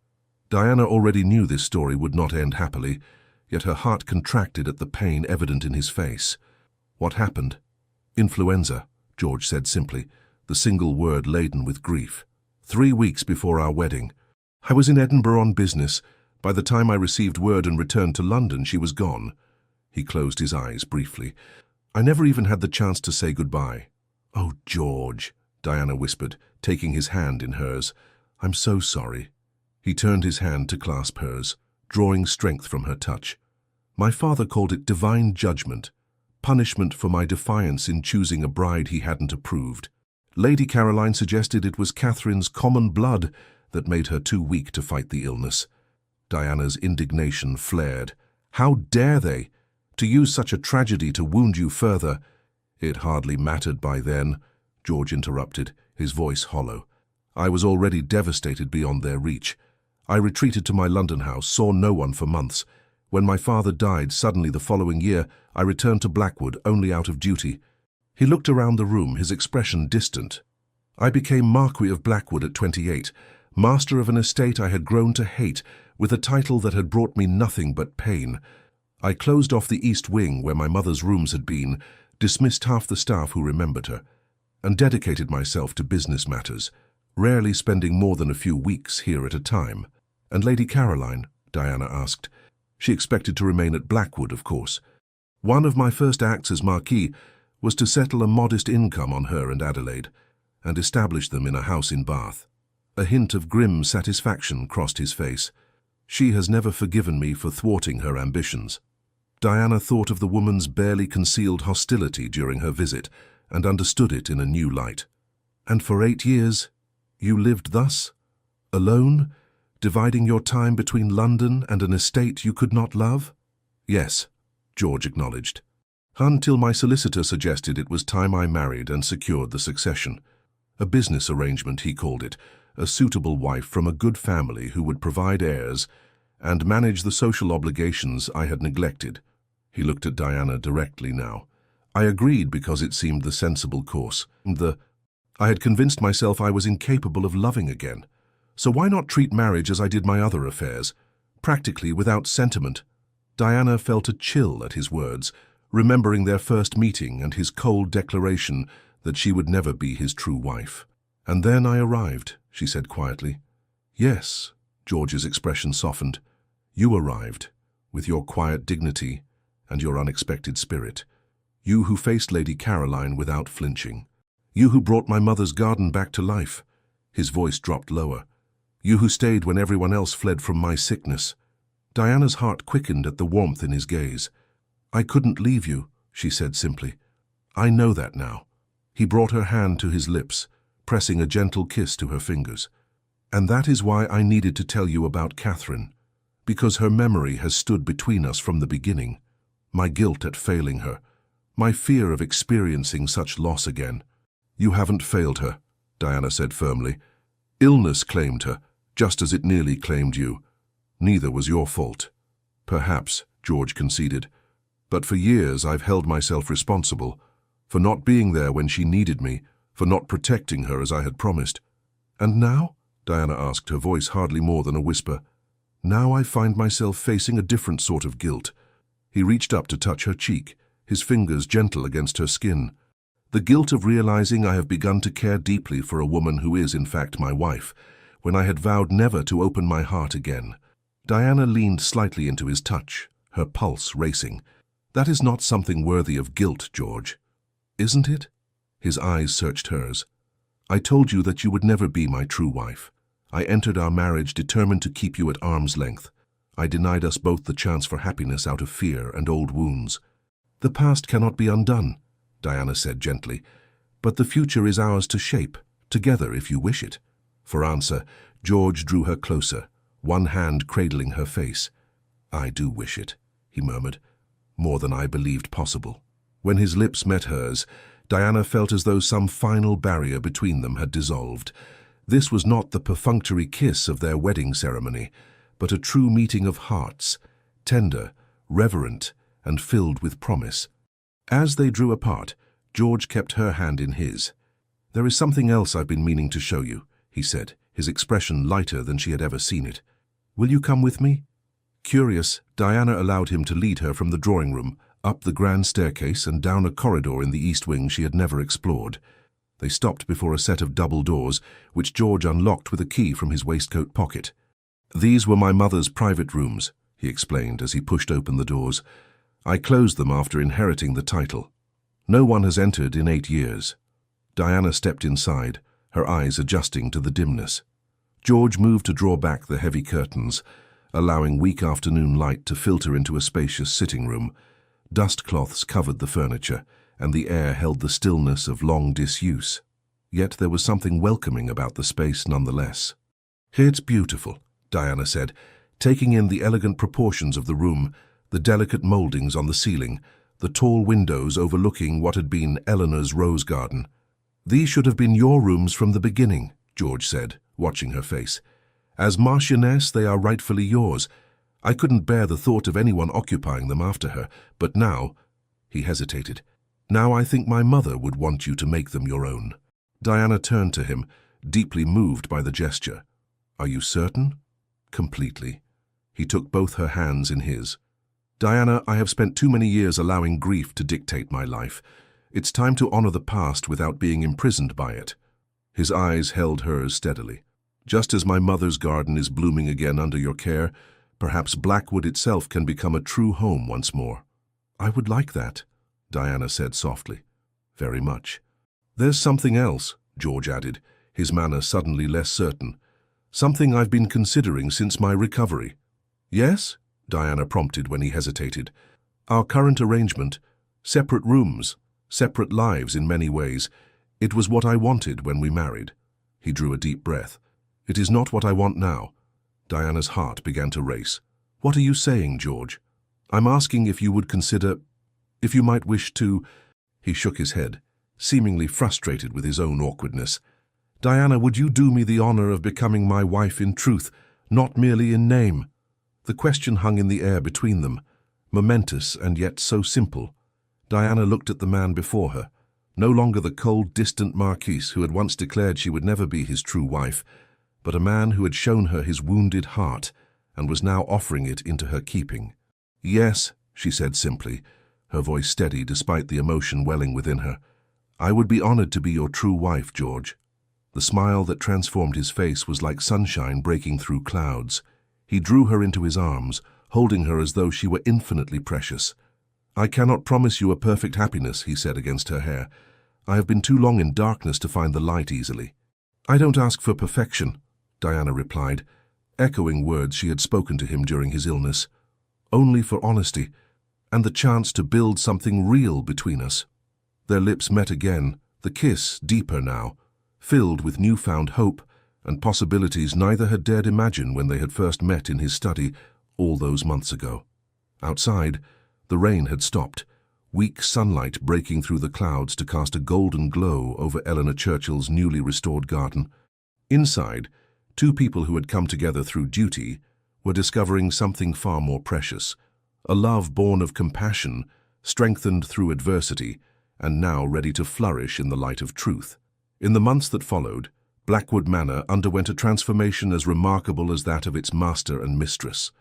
A: Diana already knew this story would not end happily, yet her heart contracted at the pain evident in his face. What happened? Influenza, George said simply, the single word laden with grief. 3 weeks before our wedding. I was in Edinburgh on business. By the time I received word and returned to London, she was gone. He closed his eyes briefly. I never even had the chance to say goodbye. Oh, George, Diana whispered, taking his hand in hers. I'm so sorry. He turned his hand to clasp hers, drawing strength from her touch. My father called it divine judgment, punishment for my defiance in choosing a bride he hadn't approved. Lady Caroline suggested it was Catherine's common blood that made her too weak to fight the illness. Diana's indignation flared. How dare they? To use such a tragedy to wound you further. It hardly mattered by then, George interrupted, his voice hollow. I was already devastated beyond their reach. I retreated to my London house, saw no one for months. When my father died suddenly the following year, I returned to Blackwood only out of duty. He looked around the room, his expression distant. I became Marquis of Blackwood at 28, master of an estate I had grown to hate, with a title that had brought me nothing but pain. I closed off the east wing where my mother's rooms had been, dismissed half the staff who remembered her, and dedicated myself to business matters, rarely spending more than a few weeks here at a time. And Lady Caroline? Diana asked. She expected to remain at Blackwood, of course. One of my first acts as Marquis was to settle a modest income on her and Adelaide, and establish them in a house in Bath. A hint of grim satisfaction crossed his face. She has never forgiven me for thwarting her ambitions. Diana thought of the woman's barely concealed hostility during her visit, and understood it in a new light. And for 8 years, you lived thus? Alone? Dividing your time between London and an estate you could not love? Yes, George acknowledged. Until my solicitor suggested it was time I married and secured the succession. A business arrangement, he called it, a suitable wife from a good family who would provide heirs and manage the social obligations I had neglected. He looked at Diana directly now. I agreed because it seemed the sensible course. I had convinced myself I was incapable of loving again. So why not treat marriage as I did my other affairs, practically without sentiment? Diana felt a chill at his words, remembering their first meeting and his cold declaration that she would never be his true wife. "And then I arrived," she said quietly. "Yes," George's expression softened. "You arrived, with your quiet dignity and your unexpected spirit. You who faced Lady Caroline without flinching. You who brought my mother's garden back to life." His voice dropped lower. "You who stayed when everyone else fled from my sickness." Diana's heart quickened at the warmth in his gaze. "I couldn't leave you," she said simply. "I know that now." He brought her hand to his lips, pressing a gentle kiss to her fingers. "And that is why I needed to tell you about Catherine, because her memory has stood between us from the beginning. My guilt at failing her, my fear of experiencing such loss again." "You haven't failed her," Diana said firmly. "Illness claimed her, just as it nearly claimed you. Neither was your fault." "Perhaps," George conceded. "But for years I've held myself responsible, for not being there when she needed me, for not protecting her as I had promised." "And now?" Diana asked, her voice hardly more than a whisper. "Now I find myself facing a different sort of guilt." He reached up to touch her cheek, his fingers gentle against her skin. "The guilt of realizing I have begun to care deeply for a woman who is in fact my wife, when I had vowed never to open my heart again." Diana leaned slightly into his touch, her pulse racing. "That is not something worthy of guilt, George." "Isn't it?" His eyes searched hers. "I told you that you would never be my true wife. I entered our marriage determined to keep you at arm's length. I denied us both the chance for happiness out of fear and old wounds." "The past cannot be undone," Diana said gently, "but the future is ours to shape, together if you wish it." For answer, George drew her closer, one hand cradling her face. "I do wish it," he murmured, "more than I believed possible." When his lips met hers, Diana felt as though some final barrier between them had dissolved. This was not the perfunctory kiss of their wedding ceremony, but a true meeting of hearts, tender, reverent, and filled with promise. As they drew apart, George kept her hand in his. "There is something else I've been meaning to show you," he said, his expression lighter than she had ever seen it. "Will you come with me?" Curious, Diana allowed him to lead her from the drawing room, up the grand staircase and down a corridor in the east wing she had never explored. They stopped before a set of double doors, which George unlocked with a key from his waistcoat pocket. "These were my mother's private rooms," he explained as he pushed open the doors. "I closed them after inheriting the title. No one has entered in 8 years." Diana stepped inside, her eyes adjusting to the dimness. George moved to draw back the heavy curtains, allowing weak afternoon light to filter into a spacious sitting room. Dust cloths covered the furniture, and the air held the stillness of long disuse. Yet there was something welcoming about the space nonetheless. "It's beautiful," Diana said, taking in the elegant proportions of the room, the delicate mouldings on the ceiling, the tall windows overlooking what had been Eleanor's rose garden. "These should have been your rooms from the beginning," George said, watching her face. "As Marchioness, they are rightfully yours. I couldn't bear the thought of anyone occupying them after her, but now—" He hesitated. "Now I think my mother would want you to make them your own." Diana turned to him, deeply moved by the gesture. "Are you certain?" "Completely." He took both her hands in his. "Diana, I have spent too many years allowing grief to dictate my life. It's time to honor the past without being imprisoned by it." His eyes held hers steadily. "Just as my mother's garden is blooming again under your care, perhaps Blackwood itself can become a true home once more." "I would like that," Diana said softly. "Very much." "There's something else," George added, his manner suddenly less certain. "Something I've been considering since my recovery." "Yes?" Diana prompted when he hesitated. "Our current arrangement, separate rooms, separate lives in many ways. It was what I wanted when we married." He drew a deep breath. "It is not what I want now." Diana's heart began to race. "What are you saying, George?" "I'm asking if you would consider, if you might wish to—" He shook his head, seemingly frustrated with his own awkwardness. Diana, would you do me the honor of becoming my wife in truth, not merely in name? The question hung in the air between them, momentous and yet so simple. Diana looked at the man before her, no longer the cold, distant Marquis who had once declared she would never be his true wife, but a man who had shown her his wounded heart and was now offering it into her keeping. "Yes," she said simply, her voice steady despite the emotion welling within her. "I would be honored to be your true wife, George." The smile that transformed his face was like sunshine breaking through clouds. He drew her into his arms, holding her as though she were infinitely precious. "I cannot promise you a perfect happiness," he said against her hair. "I have been too long in darkness to find the light easily." "I don't ask for perfection," Diana replied, echoing words she had spoken to him during his illness. "Only for honesty, and the chance to build something real between us." Their lips met again, the kiss deeper now, filled with newfound hope and possibilities neither had dared imagine when they had first met in his study all those months ago. Outside, the rain had stopped, weak sunlight breaking through the clouds to cast a golden glow over Eleanor Churchill's newly restored garden. Inside, two people who had come together through duty were discovering something far more precious, a love born of compassion, strengthened through adversity, and now ready to flourish in the light of truth. In the months that followed, Blackwood Manor underwent a transformation as remarkable as that of its master and mistress.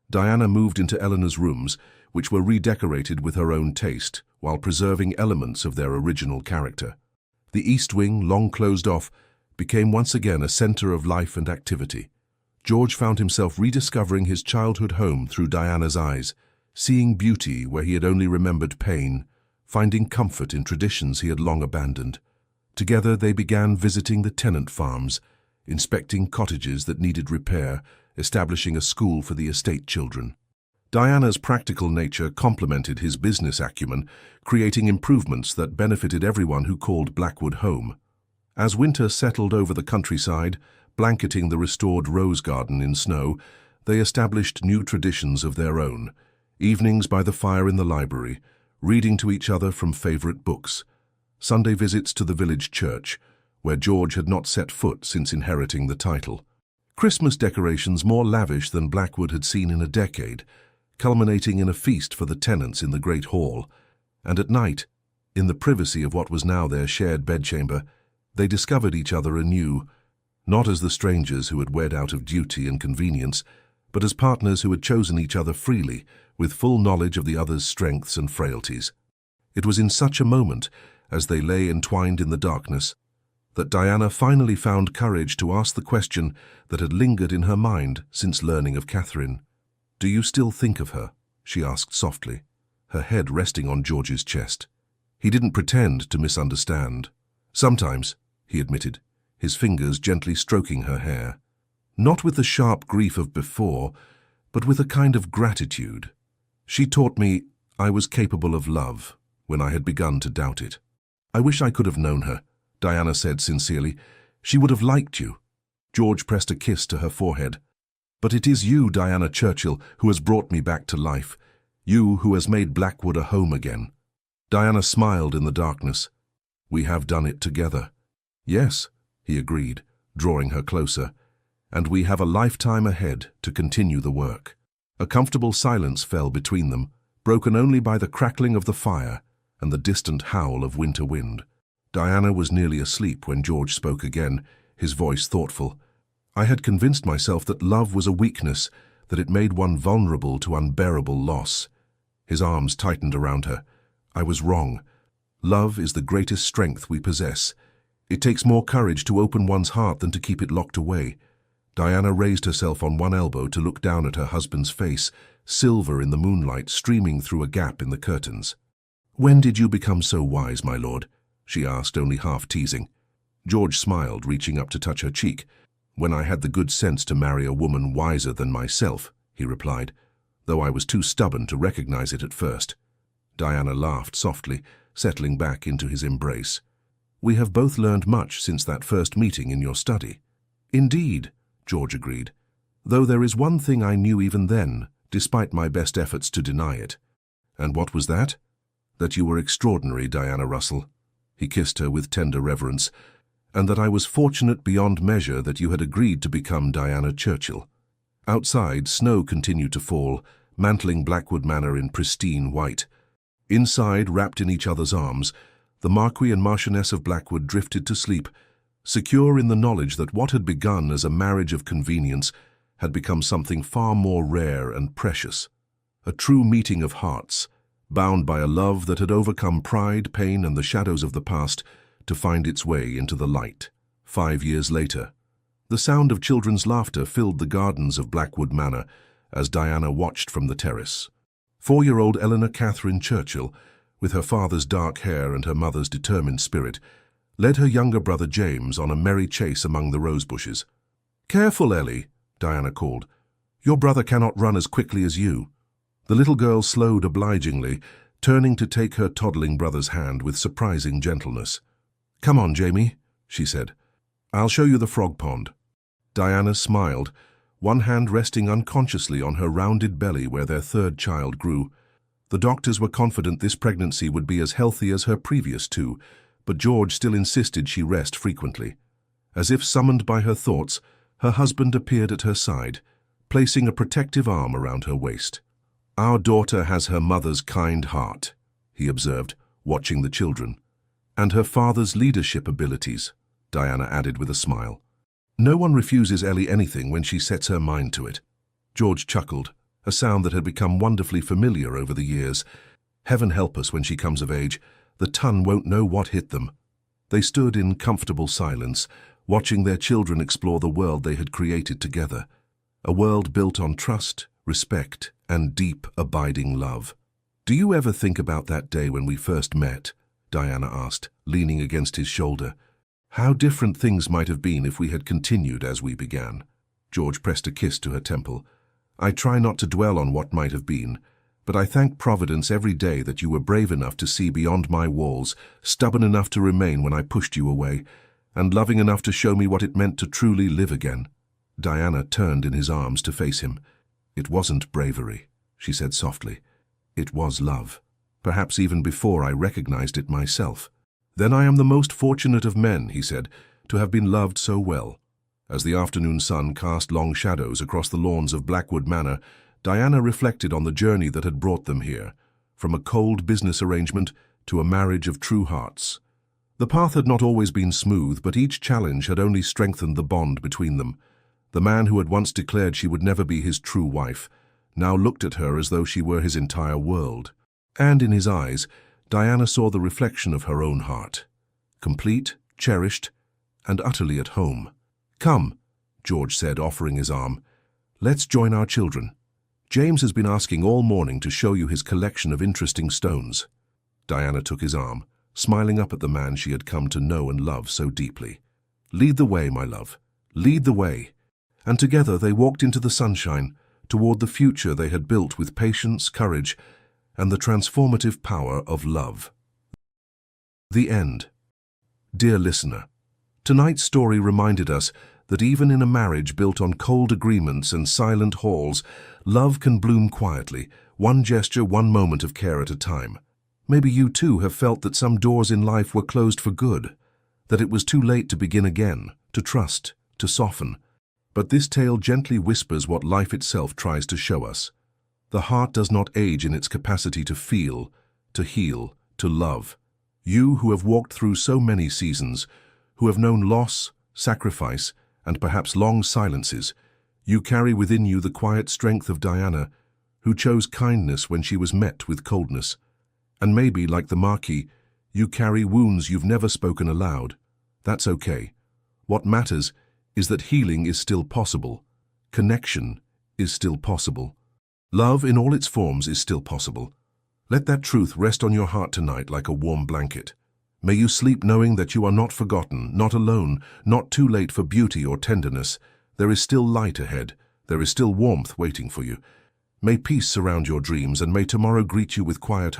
A: Diana moved into Eleanor's rooms, which were redecorated with her own taste, while preserving elements of their original character. The east wing, long closed off, became once again a center of life and activity. George found himself rediscovering his childhood home through Diana's eyes, seeing beauty where he had only remembered pain, finding comfort in traditions he had long abandoned. Together they began visiting the tenant farms, inspecting cottages that needed repair, establishing a school for the estate children. Diana's practical nature complemented his business acumen, creating improvements that benefited everyone who called Blackwood home. As winter settled over the countryside, blanketing the restored rose garden in snow, they established new traditions of their own, evenings by the fire in the library, reading to each other from favorite books, Sunday visits to the village church, where George had not set foot since inheriting the title. Christmas decorations more lavish than Blackwood had seen in a decade, culminating in a feast for the tenants in the great hall. And at night, in the privacy of what was now their shared bedchamber, they discovered each other anew, not as the strangers who had wed out of duty and convenience, but as partners who had chosen each other freely, with full knowledge of the other's strengths and frailties. It was in such a moment, as they lay entwined in the darkness, that Diana finally found courage to ask the question that had lingered in her mind since learning of Catherine. "Do you still think of her?" she asked softly, her head resting on George's chest. He didn't pretend to misunderstand. "Sometimes," he admitted, his fingers gently stroking her hair. "Not with the sharp grief of before, but with a kind of gratitude. She taught me I was capable of love when I had begun to doubt it. I wish I could have known her," Diana said sincerely. "She would have liked you." George pressed a kiss to her forehead. "But it is you, Diana Churchill, who has brought me back to life. You who has made Blackwood a home again." Diana smiled in the darkness. "We have done it together." "Yes," he agreed, drawing her closer. "And we have a lifetime ahead to continue the work." A comfortable silence fell between them, broken only by the crackling of the fire and the distant howl of winter wind. Diana was nearly asleep when George spoke again, his voice thoughtful. "I had convinced myself that love was a weakness, that it made one vulnerable to unbearable loss." His arms tightened around her. "I was wrong. Love is the greatest strength we possess. It takes more courage to open one's heart than to keep it locked away." Diana raised herself on one elbow to look down at her husband's face, silver in the moonlight streaming through a gap in the curtains. "When did you become so wise, my lord?" she asked, only half teasing. George smiled, reaching up to touch her cheek. "When I had the good sense to marry a woman wiser than myself," he replied, though I was too stubborn to recognize it at first. Diana laughed softly, settling back into his embrace. "We have both learned much since that first meeting in your study." "Indeed," George agreed, "though there is one thing I knew even then, despite my best efforts to deny it." "And what was that?" "That you were extraordinary, Diana Russell." He kissed her with tender reverence. and that I was fortunate beyond measure that you had agreed to become Diana Churchill. Outside, snow continued to fall, mantling Blackwood Manor in pristine white. Inside, wrapped in each other's arms, the Marquis and Marchioness of Blackwood drifted to sleep, secure in the knowledge that what had begun as a marriage of convenience had become something far more rare and precious, a true meeting of hearts, bound by a love that had overcome pride, pain, and the shadows of the past to find its way into the light. 5 years later, the sound of children's laughter filled the gardens of Blackwood Manor as Diana watched from the terrace. 4-year-old Eleanor Catherine Churchill, with her father's dark hair and her mother's determined spirit, led her younger brother James on a merry chase among the rose bushes. "Careful, Ellie," Diana called. "Your brother cannot run as quickly as you." The little girl slowed obligingly, turning to take her toddling brother's hand with surprising gentleness. "Come on, Jamie," she said. "I'll show you the frog pond." Diana smiled, one hand resting unconsciously on her rounded belly where their third child grew. The doctors were confident this pregnancy would be as healthy as her previous two, but George still insisted she rest frequently. As if summoned by her thoughts, her husband appeared at her side, placing a protective arm around her waist. "Our daughter has her mother's kind heart," he observed, watching the children. "And her father's leadership abilities," Diana added with a smile. "No one refuses Ellie anything when she sets her mind to it." George chuckled, a sound that had become wonderfully familiar over the years. "Heaven help us when she comes of age. The ton won't know what hit them." They stood in comfortable silence, watching their children explore the world they had created together, a world built on trust, respect, and deep, abiding love. "Do you ever think about that day when we first met?" Diana asked, leaning against his shoulder. "How different things might have been if we had continued as we began." George pressed a kiss to her temple. "I try not to dwell on what might have been, but I thank Providence every day that you were brave enough to see beyond my walls, stubborn enough to remain when I pushed you away, and loving enough to show me what it meant to truly live again." Diana turned in his arms to face him. "It wasn't bravery," she said softly. "It was love, perhaps even before I recognized it myself." "Then I am the most fortunate of men," he said, "to have been loved so well." As the afternoon sun cast long shadows across the lawns of Blackwood Manor, Diana reflected on the journey that had brought them here, from a cold business arrangement to a marriage of true hearts. The path had not always been smooth, but each challenge had only strengthened the bond between them. The man who had once declared she would never be his true wife now looked at her as though she were his entire world. And in his eyes, Diana saw the reflection of her own heart, complete, cherished, and utterly at home. "Come," George said, offering his arm. "Let's join our children. James has been asking all morning to show you his collection of interesting stones." Diana took his arm, smiling up at the man she had come to know and love so deeply. "Lead the way, my love. Lead the way." And together they walked into the sunshine, toward the future they had built with patience, courage, and the transformative power of love. The end. Dear listener, tonight's story reminded us that even in a marriage built on cold agreements and silent halls, love can bloom quietly, one gesture, one moment of care at a time. Maybe you too have felt that some doors in life were closed for good, that it was too late to begin again, to trust, to soften. But this tale gently whispers what life itself tries to show us. The heart does not age in its capacity to feel, to heal, to love. You who have walked through so many seasons, who have known loss, sacrifice, and perhaps long silences, you carry within you the quiet strength of Diana, who chose kindness when she was met with coldness. And maybe, like the Marquis, you carry wounds you've never spoken aloud. That's okay. What matters is that healing is still possible. Connection is still possible. Love in all its forms is still possible. Let that truth rest on your heart tonight like a warm blanket. May you sleep knowing that you are not forgotten, not alone, not too late for beauty or tenderness. There is still light ahead. There is still warmth waiting for you. May peace surround your dreams, and may tomorrow greet you with quiet